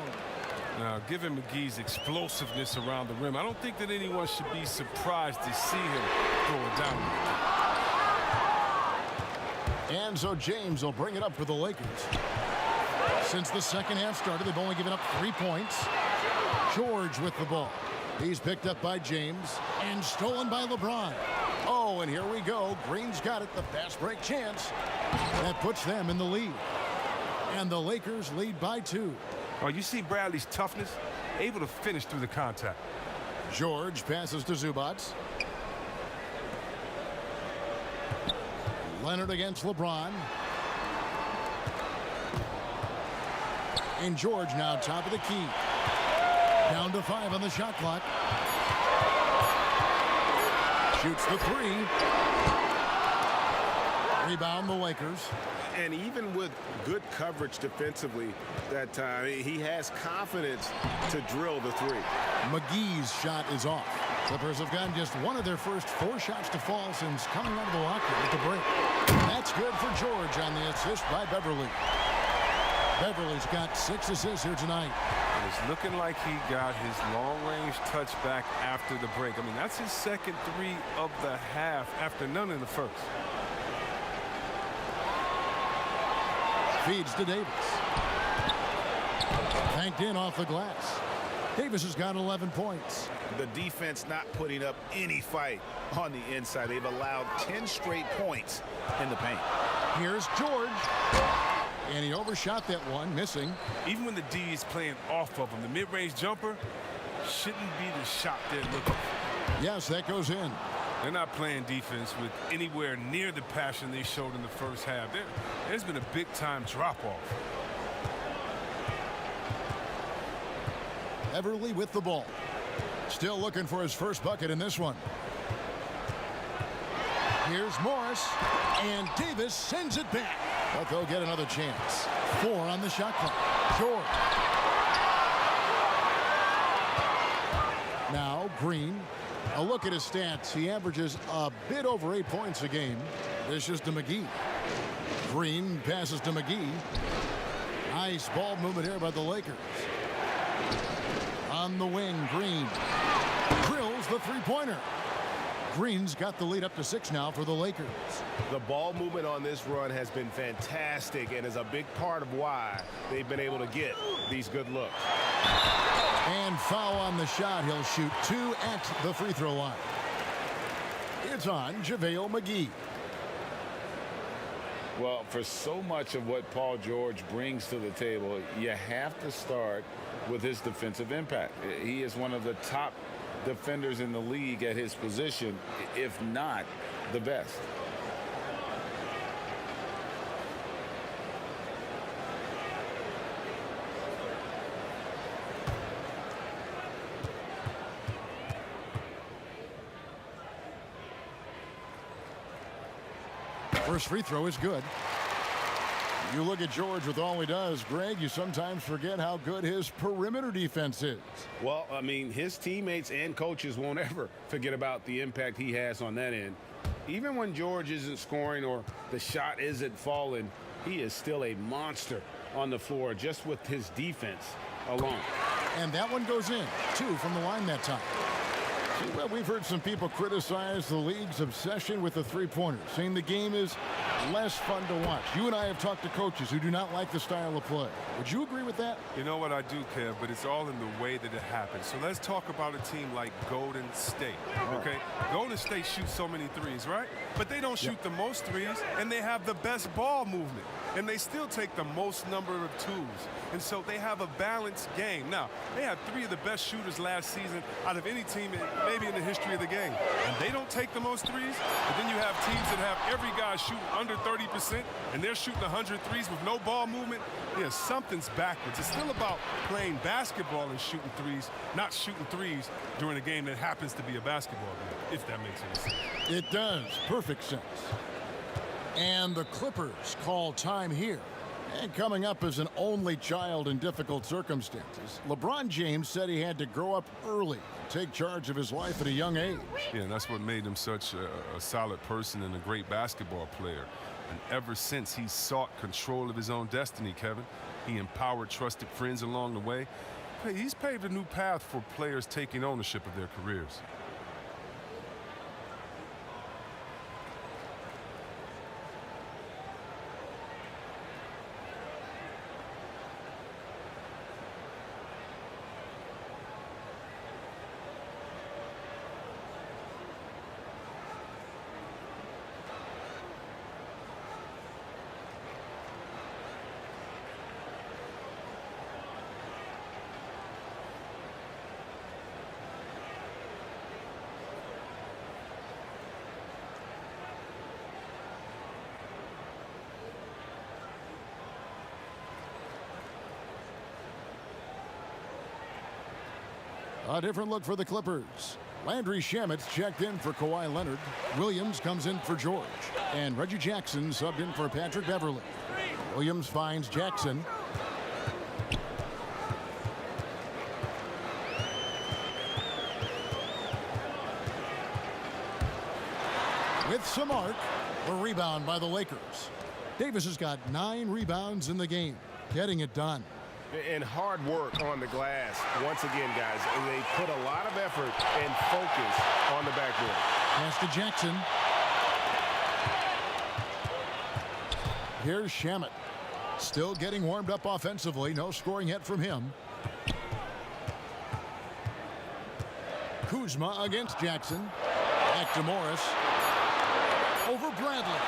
Now, given McGee's explosiveness around the rim, I don't think that anyone should be surprised to see him throw it down. And so James will bring it up for the Lakers. Since the second half started, they've only given up 3 points. George with the ball. He's picked up by James and stolen by LeBron. Oh, and here we go. Green's got it, the fast break chance. That puts them in the lead. And the Lakers lead by 2. Oh, you see Bradley's toughness, able to finish through the contact. George passes to Zubac. Leonard against LeBron. And George now top of the key. Down to 5 on the shot clock. Shoots the 3. Rebound the Lakers. And even with good coverage defensively that time, he has confidence to drill the 3. McGee's shot is off. Clippers have gotten just one of their first 4 shots to fall since coming out of the locker room at the break. That's good for George on the assist by Beverly. Beverly's got 6 assists here tonight. And it's looking like he got his long-range touchback after the break. I mean, that's his second 3 of the half after none in the first. Feeds to Davis. Banked in off the glass. Davis has got 11 points. The defense not putting up any fight on the inside. They've allowed 10 straight points in the paint. Here's George. And he overshot that one, missing. Even when the D is playing off of him, the mid-range jumper shouldn't be the shot they're looking for. Yes, that goes in. They're not playing defense with anywhere near the passion they showed in the first half. There's been a big-time drop-off. Beverly with the ball. Still looking for his first bucket in this one. Here's Morris. And Davis sends it back. But they'll get another chance. 4 on the shot clock. George. Now Green. A look at his stats. He averages a bit over 8 points a game. This is to McGee. Green passes to McGee. Nice ball movement here by the Lakers. On the wing, Green drills the three-pointer. Green's got the lead up to 6 now for the Lakers. The ball movement on this run has been fantastic and is a big part of why they've been able to get these good looks. And foul on the shot. He'll shoot 2 at the free throw line. It's on JaVale McGee. Well, for so much of what Paul George brings to the table, you have to start with his defensive impact. He is one of the top defenders in the league at his position, if not the best. First free throw is good. You look at George with all he does, Greg, you sometimes forget how good his perimeter defense is. Well, I mean, his teammates and coaches won't ever forget about the impact he has on that end. Even when George isn't scoring or the shot isn't falling, he is still a monster on the floor just with his defense alone. And that one goes in. 2 from the line that time. Well, we've heard some people criticize the league's obsession with the three-pointer, saying the game is less fun to watch. You and I have talked to coaches who do not like the style of play. Would you agree with that? You know what, I do, Kev, but it's all in the way that it happens. So let's talk about a team like Golden State, okay? Golden State shoots so many threes, right? But they don't shoot the most threes, and they have the best ball movement. And they still take the most number of twos. And so they have a balanced game. Now, they had 3 of the best shooters last season out of any team maybe in the history of the game. And they don't take the most threes, but then you have teams that have every guy shooting under 30%, and they're shooting 100 threes with no ball movement. Yeah, something's backwards. It's still about playing basketball and shooting threes, not shooting threes during a game that happens to be a basketball game, if that makes any sense. It does. Perfect sense. And the Clippers call time here. And coming up as an only child in difficult circumstances, LeBron James said he had to grow up early, take charge of his life at a young age. Yeah, and that's what made him such a solid person and a great basketball player. And ever since, he sought control of his own destiny, Kevin. He empowered trusted friends along the way. He's paved a new path for players taking ownership of their careers. A different look for the Clippers. Landry Shamet's checked in for Kawhi Leonard. Williams comes in for George. And Reggie Jackson subbed in for Patrick Beverley. Williams finds Jackson. With some arc, the rebound by the Lakers. Davis has got 9 rebounds in the game, getting it done. And hard work on the glass. Once again, guys, they put a lot of effort and focus on the backboard. Pass to Jackson. Here's Shamet. Still getting warmed up offensively. No scoring yet from him. Kuzma against Jackson. Back to Morris. Over Bradley.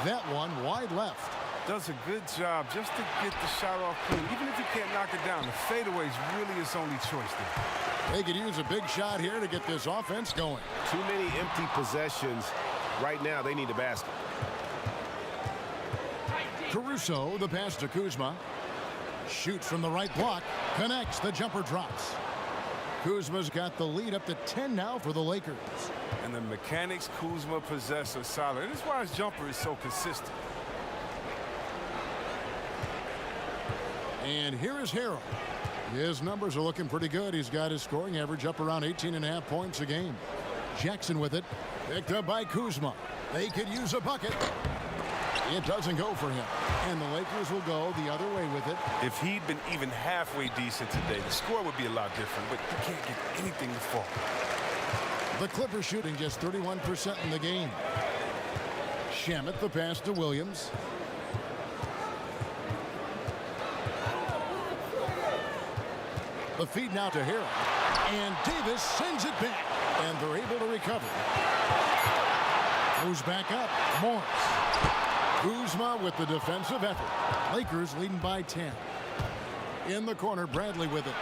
That one wide left. Does a good job just to get the shot off clean. Even if you can't knock it down, the fadeaway is really his only choice there. They could use a big shot here to get this offense going. Too many empty possessions. Right now, they need a basket. Caruso, the pass to Kuzma. Shoots from the right block. Connects. The jumper drops. Kuzma's got the lead up to 10 now for the Lakers. And the mechanics Kuzma possesses are solid. And that's why his jumper is so consistent. And here is Harrell. His numbers are looking pretty good. He's got his scoring average up around 18.5 points a game. Jackson with it. Picked up by Kuzma. They could use a bucket. It doesn't go for him. And the Lakers will go the other way with it. If he'd been even halfway decent today, the score would be a lot different, but you can't get anything to fall. The Clippers shooting just 31% in the game. Shamet the pass to Williams. The feed now to Harrell. And Davis sends it back. And they're able to recover. Goes back up. Morris. Kuzma with the defensive effort. Lakers leading by 10. In the corner, Bradley with it.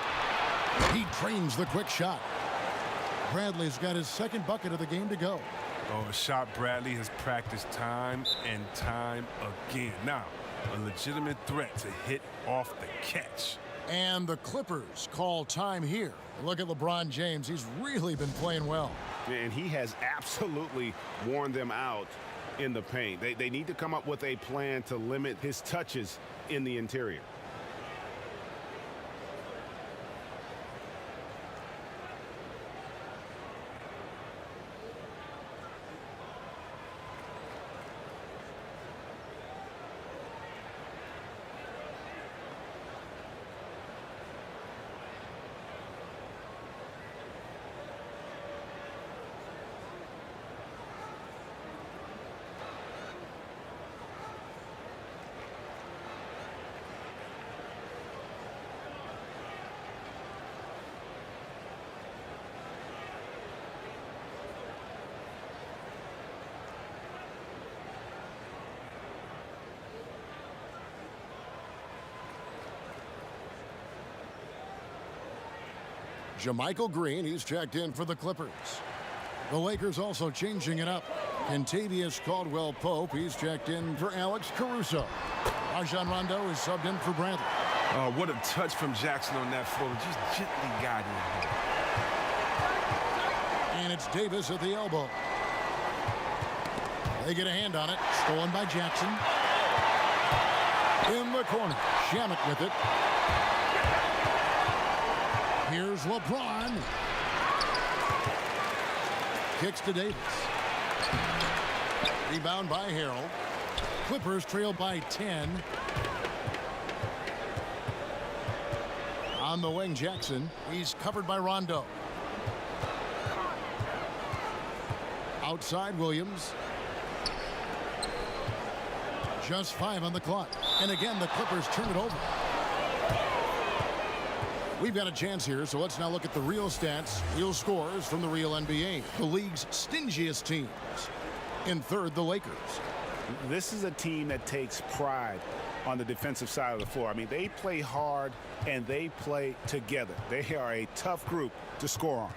He drains the quick shot. Bradley's got his second bucket of the game to go. Oh, a shot Bradley has practiced time and time again. Now, a legitimate threat to hit off the catch. And the Clippers call time here. Look at LeBron James. He's really been playing well. And he has absolutely worn them out in the paint. They need to come up with a plan to limit his touches in the interior. JaMychal Green, he's checked in for the Clippers. The Lakers also changing it up. Kentavious Caldwell-Pope, he's checked in for Alex Caruso. Rajon Rondo is subbed in for Bradley. Oh, what a touch from Jackson on that floor. Just gently got in. And it's Davis at the elbow. They get a hand on it. Stolen by Jackson. In the corner. Shamet with it. Here's LeBron. Kicks to Davis. Rebound by Harrell. Clippers trail by 10. On the wing, Jackson. He's covered by Rondo. Outside, Williams. Just 5 on the clock. And again, the Clippers turn it over. We've got a chance here, so let's now look at the real stats, real scores from the real NBA. The league's stingiest teams. In third, the Lakers. This is a team that takes pride on the defensive side of the floor. I mean, they play hard and they play together. They are a tough group to score on.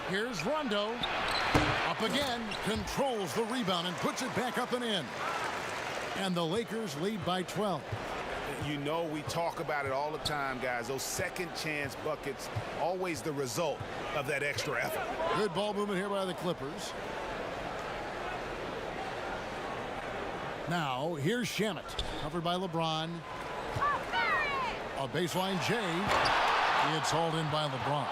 Here's Rondo. Up again, controls the rebound and puts it back up and in. And the Lakers lead by 12. You know, we talk about it all the time, guys. Those second chance buckets, always the result of that extra effort. Good ball movement here by the Clippers. Now, here's Shamet, covered by LeBron. A baseline J. It's hauled in by LeBron.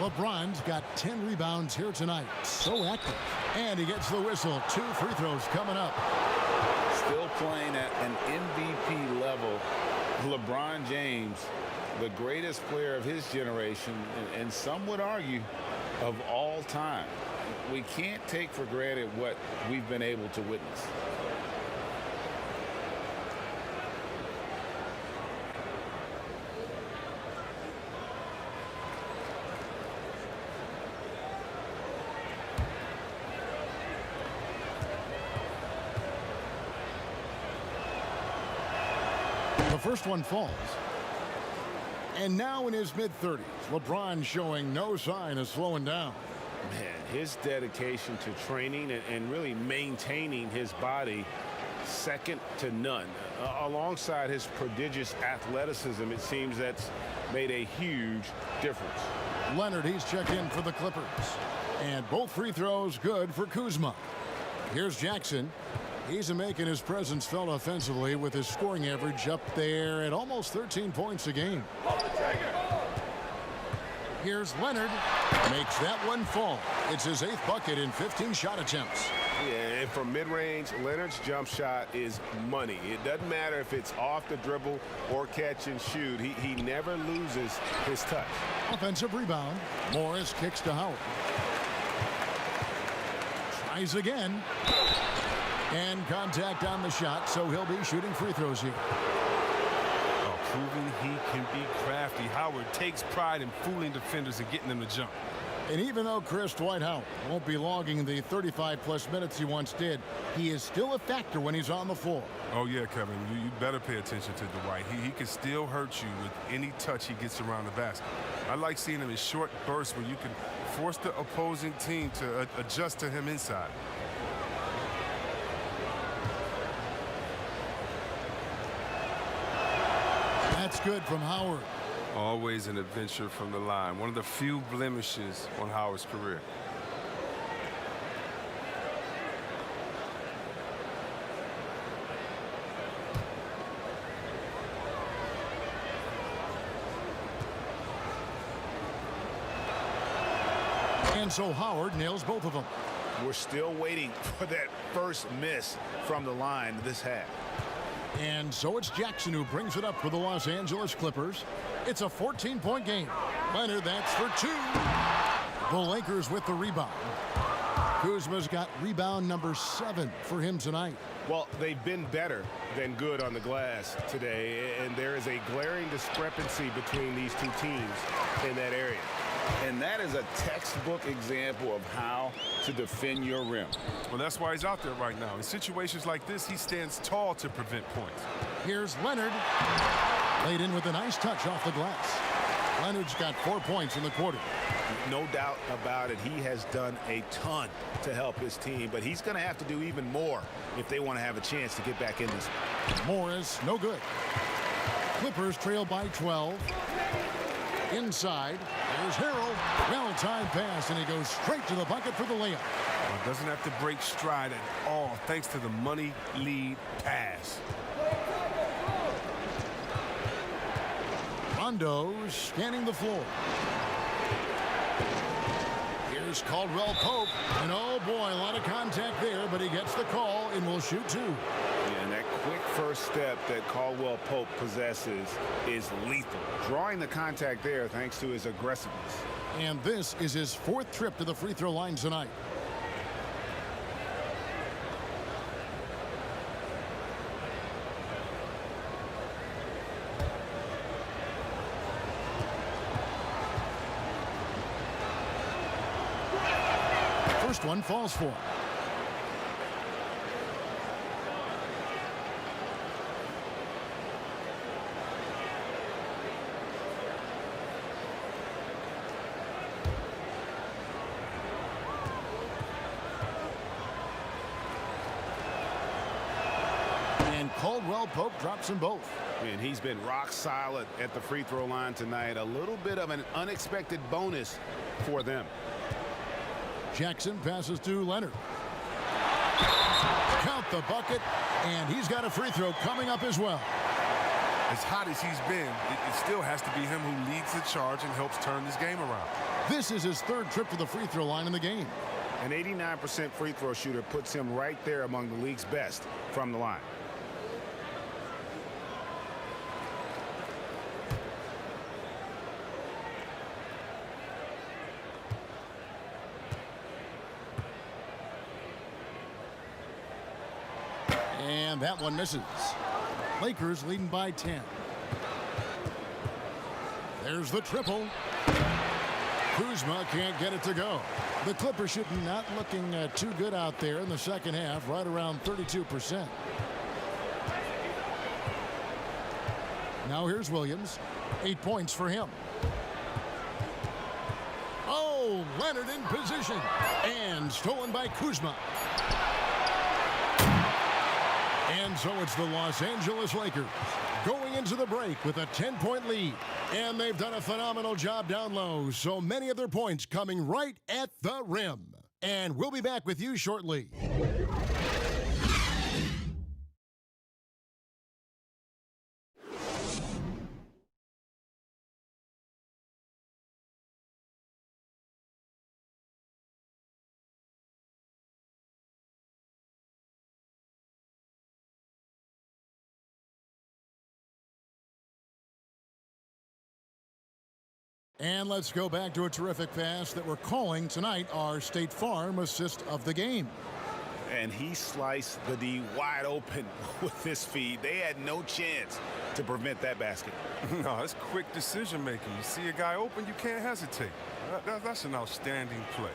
LeBron's got 10 rebounds here tonight. So active. And he gets the whistle. 2 free throws coming up. Still playing at an MVP level. LeBron James, the greatest player of his generation, and some would argue of all time. We can't take for granted what we've been able to witness. The first one falls. And now in his mid-30s, LeBron showing no sign of slowing down. Man, his dedication to training and really maintaining his body, second to none. Alongside his prodigious athleticism, it seems that's made a huge difference. Leonard, he's checked in for the Clippers. And both free throws good for Kuzma. Here's Jackson. He's making his presence felt offensively with his scoring average up there at almost 13 points a game. Here's Leonard. Makes that one fall. It's his 8th bucket in 15 shot attempts. Yeah, and from mid-range, Leonard's jump shot is money. It doesn't matter if it's off the dribble or catch and shoot. He never loses his touch. Offensive rebound. Morris kicks to Howard. Tries again. And contact on the shot, so he'll be shooting free throws here. Proving he can be crafty. Howard takes pride in fooling defenders and getting them to jump. And even though Chris Dwight Howard won't be logging the 35-plus minutes he once did, he is still a factor when he's on the floor. Oh, yeah, Kevin. You better pay attention to Dwight. He can still hurt you with any touch he gets around the basket. I like seeing him in short bursts where you can force the opposing team to adjust to him inside. That's good from Howard. Always an adventure from the line. One of the few blemishes on Howard's career. And so Howard nails both of them. We're still waiting for that first miss from the line this half. And so it's Jackson who brings it up for the Los Angeles Clippers. It's a 14-point game. Leonard, that's for two. The Lakers with the rebound. Kuzma's got rebound number 7 for him tonight. Well, they've been better than good on the glass today, and there is a glaring discrepancy between these two teams in that area. And that is a textbook example of how to defend your rim. Well, that's why he's out there right now. In situations like this, he stands tall to prevent points. Here's Leonard. Laid in with a nice touch off the glass. Leonard's got 4 points in the quarter. No doubt about it. He has done a ton to help his team, but he's going to have to do even more if they want to have a chance to get back in this. Morris, no good. Clippers trail by 12. Inside, there's Harrell. Well-timed pass, and he goes straight to the bucket for the layup. Well, doesn't have to break stride at all thanks to the money lead pass. Rondo scanning the floor. Here's Caldwell Pope. And oh boy, a lot of contact there, but he gets the call and will shoot 2. And that quick first step that Caldwell Pope possesses is lethal. Drawing the contact there thanks to his aggressiveness. And this is his 4th trip to the free throw line tonight. First one falls for him. And Caldwell Pope drops them both. And he's been rock solid at the free throw line tonight. A little bit of an unexpected bonus for them. Jackson passes to Leonard. Count the bucket, and he's got a free throw coming up as well. As hot as he's been, it still has to be him who leads the charge and helps turn this game around. This is his 3rd trip to the free throw line in the game. An 89% free throw shooter puts him right there among the league's best from the line. And that one misses. Lakers leading by 10. There's the triple. Kuzma can't get it to go. The Clippers should not looking too good out there in the second half, right around 32%. Now here's Williams. 8 points for him. Oh, Leonard in position. And stolen by Kuzma. And so it's the Los Angeles Lakers going into the break with a 10-point lead. And they've done a phenomenal job down low. So many of their points coming right at the rim. And we'll be back with you shortly. And let's go back to a terrific pass that we're calling tonight our State Farm assist of the game. and he sliced the D wide open with his feed. They had no chance to prevent that basket. No, it's quick decision making. You see a guy open, you can't hesitate. That's an outstanding play.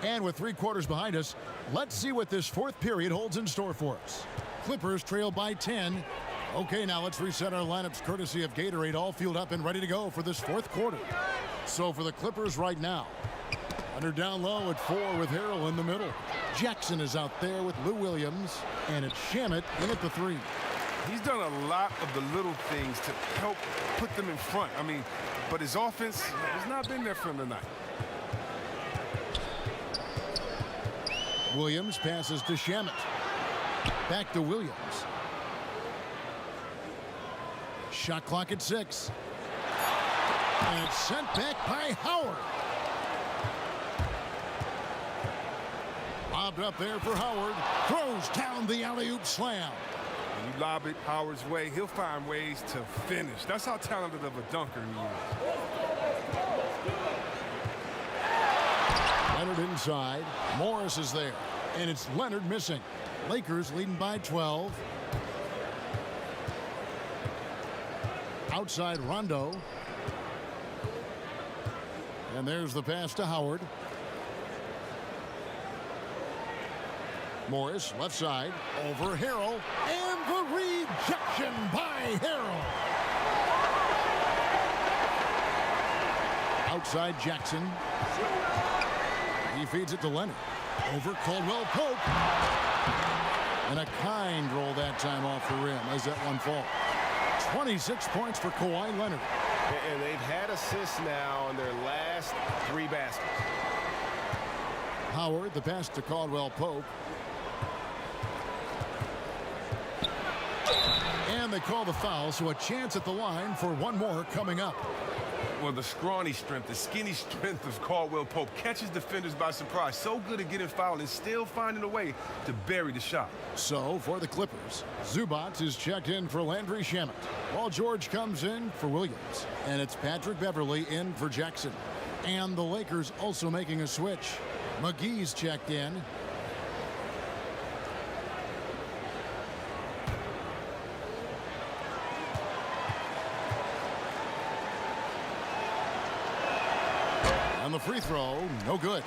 And with 3 quarters behind us, let's see what this 4th period holds in store for us. Clippers trail by 10. Okay, now let's reset our lineups courtesy of Gatorade, all fueled up and ready to go for this 4th quarter. So for the Clippers right now, under down low at 4 with Harrell in the middle. Jackson is out there with Lou Williams, and it's Shamet in at the 3. He's done a lot of the little things to help put them in front. I mean, but his offense has not been there for him tonight. Williams passes to Shamet. Back to Williams. Shot clock at 6. And it's sent back by Howard. Lobbed up there for Howard. Throws down the alley-oop slam. When you lob it Howard's way, he'll find ways to finish. That's how talented of a dunker he is. Leonard inside. Morris is there. And it's Leonard missing. Lakers leading by 12. Outside Rondo. And there's the pass to Howard. Morris left side over Harrell. And the rejection by Harrell. Outside Jackson. He feeds it to Leonard. Over Caldwell Pope. And a kind roll that time off the rim as that one falls. 26 points for Kawhi Leonard. And they've had assists now on their last 3 baskets. Howard, the pass to Caldwell Pope. And they call the foul, so a chance at the line for one more coming up. Well, the scrawny strength, the skinny strength of Caldwell Pope catches defenders by surprise. So good at getting fouled and still finding a way to bury the shot. So for the Clippers, Zubac is checked in for Landry Shamet, while George comes in for Williams. And it's Patrick Beverley in for Jackson. And the Lakers also making a switch. McGee's checked in. And the free throw, no good.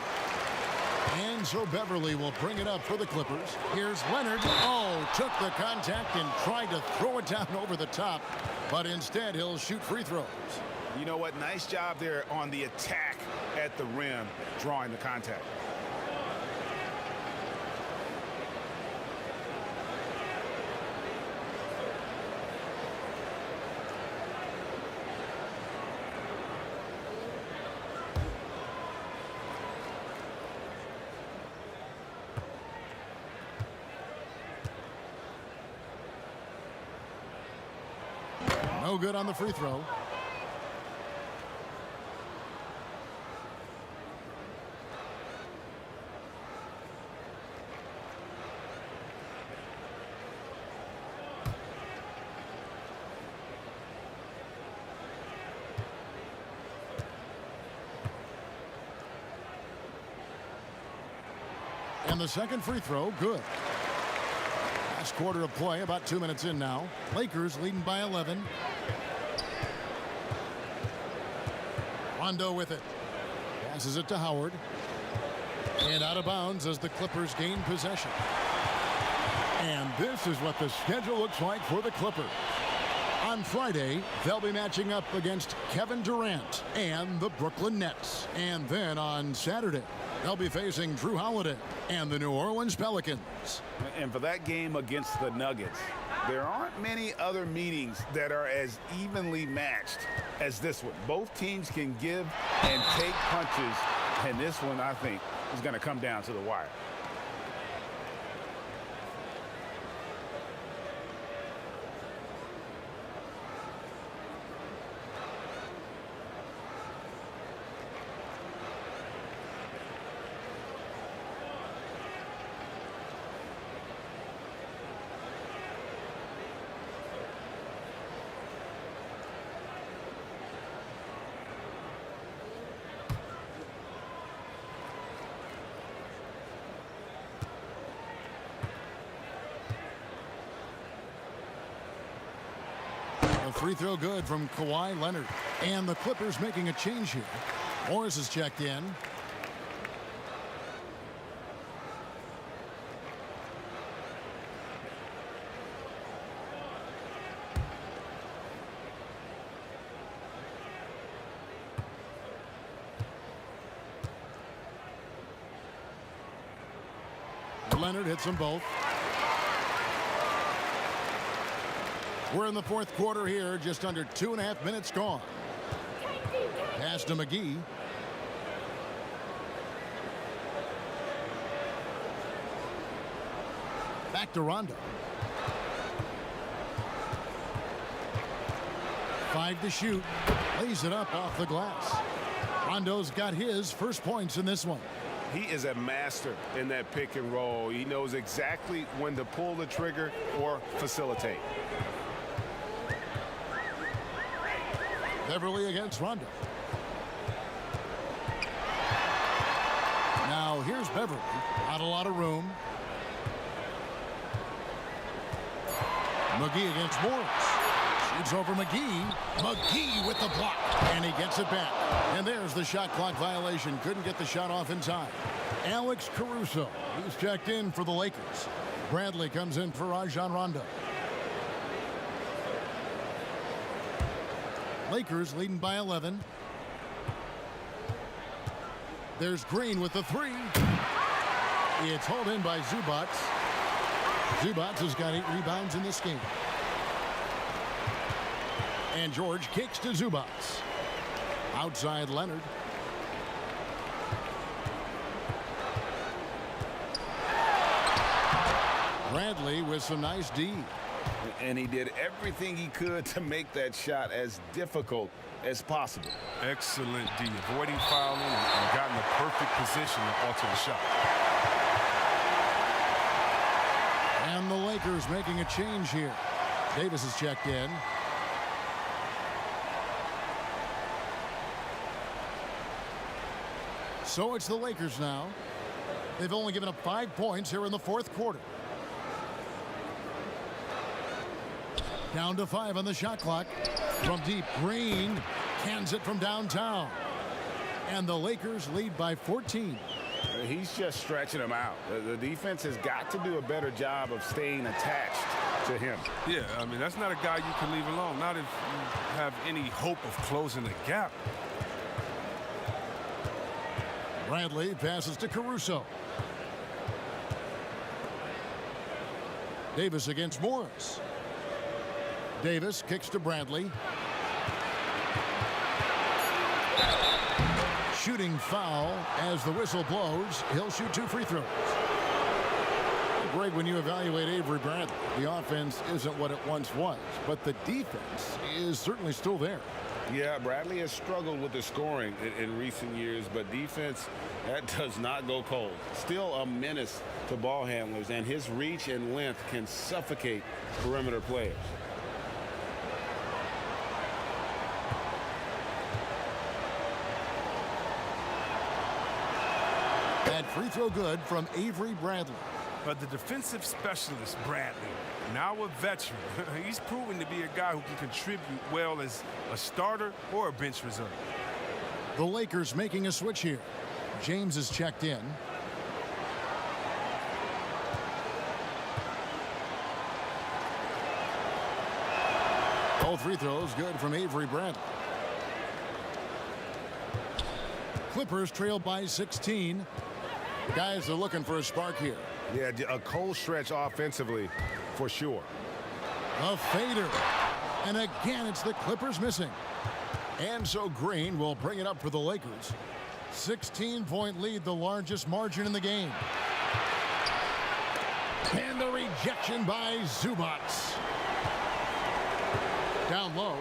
And so Beverley will bring it up for the Clippers. Here's Leonard. Oh, took the contact and tried to throw it down over the top. But instead, he'll shoot free throws. You know what? Nice job there on the attack at the rim, drawing the contact. No good on the free throw. And the second free throw, good. Last quarter of play, about 2 minutes in now. Lakers leading by 11. Rondo with it. Passes it to Howard. And out of bounds as the Clippers gain possession. And this is what the schedule looks like for the Clippers. On Friday, they'll be matching up against Kevin Durant and the Brooklyn Nets. And then on Saturday, they'll be facing Drew Holiday and the New Orleans Pelicans. And for that game against the Nuggets, there aren't many other meetings that are as evenly matched as this one. Both teams can give and take punches, and this one, I think, is going to come down to the wire. A free throw good from Kawhi Leonard. And the Clippers making a change here. Morris is checked in. Leonard hits them both. We're in the fourth quarter here, just under 2.5 minutes gone. Pass to McGee. Back to Rondo. 5 to shoot. Lays it up off the glass. Rondo's got his first points in this one. He is a master in that pick and roll. He knows exactly when to pull the trigger or facilitate. Beverly against Rondo. Now here's Beverly. Not a lot of room. McGee against Morris. Shoots over McGee. McGee with the block. And he gets it back. And there's the shot clock violation. Couldn't get the shot off in time. Alex Caruso. He's checked in for the Lakers. Bradley comes in for Rajon Rondo. Lakers leading by 11. There's Green with the three. It's hauled in by Zubac. Zubac has got 8 rebounds in this game. And George kicks to Zubac. Outside Leonard. Bradley with some nice D. And he did everything he could to make that shot as difficult as possible. Excellent D. Avoiding fouling and got in the perfect position to alter the shot. And the Lakers making a change here. Davis is checked in. So it's the Lakers now. They've only given up 5 points here in the fourth quarter. Down to 5 on the shot clock. From deep, Green cans it from downtown. And the Lakers lead by 14. He's just stretching them out. The defense has got to do a better job of staying attached to him. Yeah, I mean, that's not a guy you can leave alone. Not if you have any hope of closing the gap. Bradley passes to Caruso. Davis against Morris. Davis kicks to Bradley. Shooting foul as the whistle blows. He'll shoot 2 free throws. Greg, when you evaluate Avery Bradley, the offense isn't what it once was, but the defense is certainly still there. Yeah, Bradley has struggled with the scoring in recent years, but defense, that does not go cold. Still a menace to ball handlers, and his reach and length can suffocate perimeter players. That free throw good from Avery Bradley. But the defensive specialist, Bradley, now a veteran, he's proven to be a guy who can contribute well as a starter or a bench reserve. The Lakers making a switch here. James is checked in. All free throws good from Avery Bradley. Clippers trail by 16. Guys are looking for a spark here. Yeah, a cold stretch offensively for sure. A fader. And again, it's the Clippers missing. And so Green will bring it up for the Lakers. 16-point lead, the largest margin in the game. And the rejection by Zubac. Down low.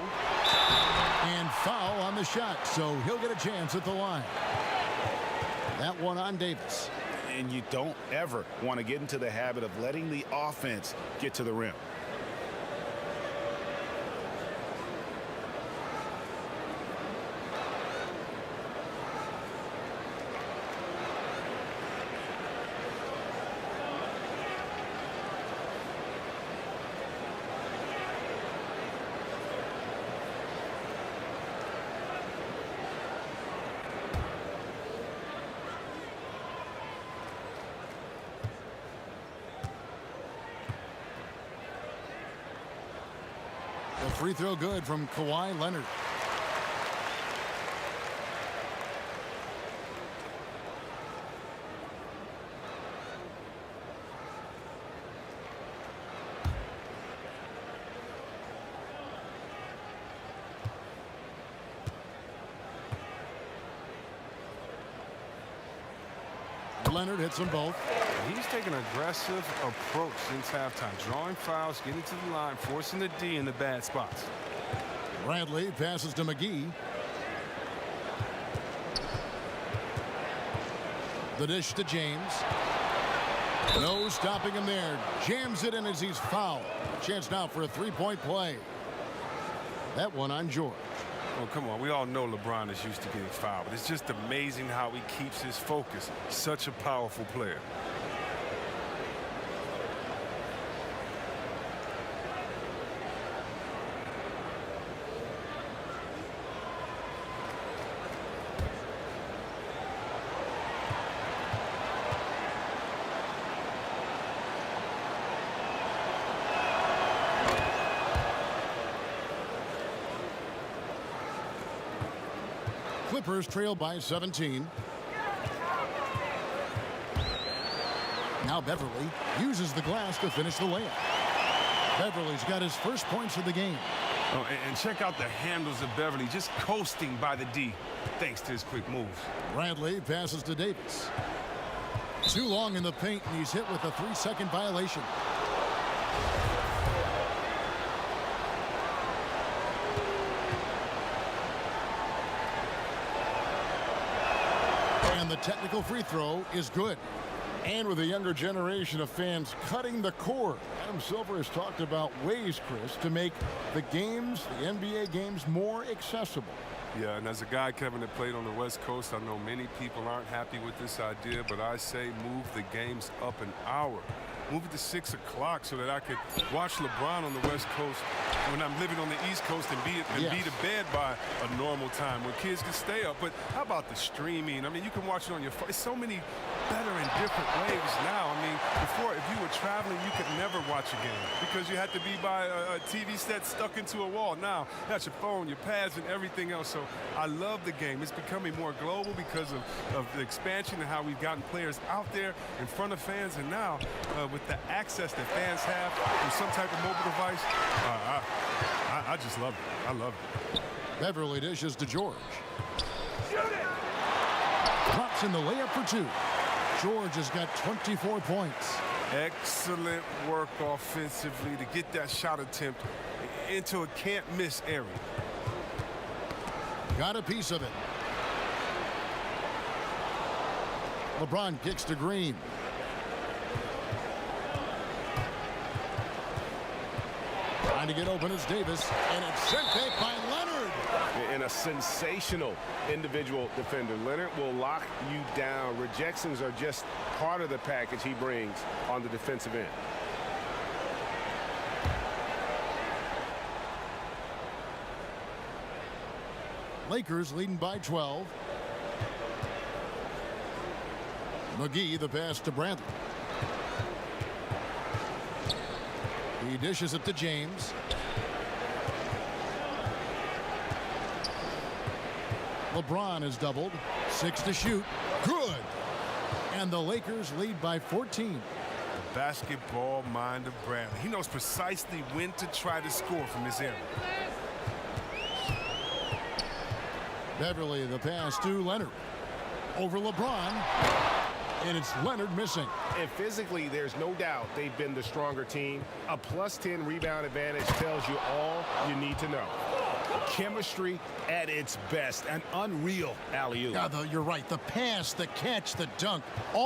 And foul on the shot, so he'll get a chance at the line. That one on Davis. And you don't ever want to get into the habit of letting the offense get to the rim. The free throw good from Kawhi Leonard. Leonard hits them both. He's taking an aggressive approach since halftime, drawing fouls, getting to the line, forcing the D in the bad spots. Bradley passes to McGee. The dish to James. No stopping him there. Jams it in as he's fouled. Chance now for a three-point play. That one on George. Oh, come on. We all know LeBron is used to getting fouled, but it's just amazing how he keeps his focus. Such a powerful player. Clippers trail by 17. Now Beverly uses the glass to finish the layup. Beverly's got his first points of the game. Oh, and check out the handles of Beverly, just coasting by the D, thanks to his quick moves. Bradley passes to Davis. Too long in the paint, and he's hit with a 3-second violation. And the technical free throw is good. And with a younger generation of fans cutting the cord, Adam Silver has talked about ways, Chris, to make the games, the NBA games, more accessible. Yeah, and as a guy, Kevin, that played on the West Coast, I know many people aren't happy with this idea, but I say move the games up an hour. Move it to 6 o'clock so that I could watch LeBron on the West Coast when I'm living on the East Coast and be to bed by a normal time when kids can stay up. But how about the streaming? I mean, you can watch it on your phone. It's so many better and different ways now. I mean, before, if you were traveling, you could never watch a game because you had to be by a TV set stuck into a wall. Now, that's your phone, your pads, and everything else. So I love the game. It's becoming more global because of the expansion and how we've gotten players out there in front of fans. And now, with the access that fans have through some type of mobile device, I just love it. I love it. Beverly dishes to George. Drops in the layup for 2. George has got 24 points. Excellent work offensively to get that shot attempt into a can't-miss area. Got a piece of it. LeBron kicks to Green. Trying to get open is Davis, and it's sent back by Leonard. And a sensational individual defender. Leonard will lock you down. Rejections are just part of the package he brings on the defensive end. Lakers leading by 12. McGee the pass to Bradley. He dishes it to James. LeBron is doubled. 6 to shoot. Good. And the Lakers lead by 14. The basketball mind of Bradley. He knows precisely when to try to score from this area. Beverly the pass to Leonard. Over LeBron. And it's Leonard missing. And physically, there's no doubt they've been the stronger team. A +10 rebound advantage tells you all you need to know. Chemistry at its best. An unreal alley-oop. Yeah, you're right. The pass, the catch, the dunk, all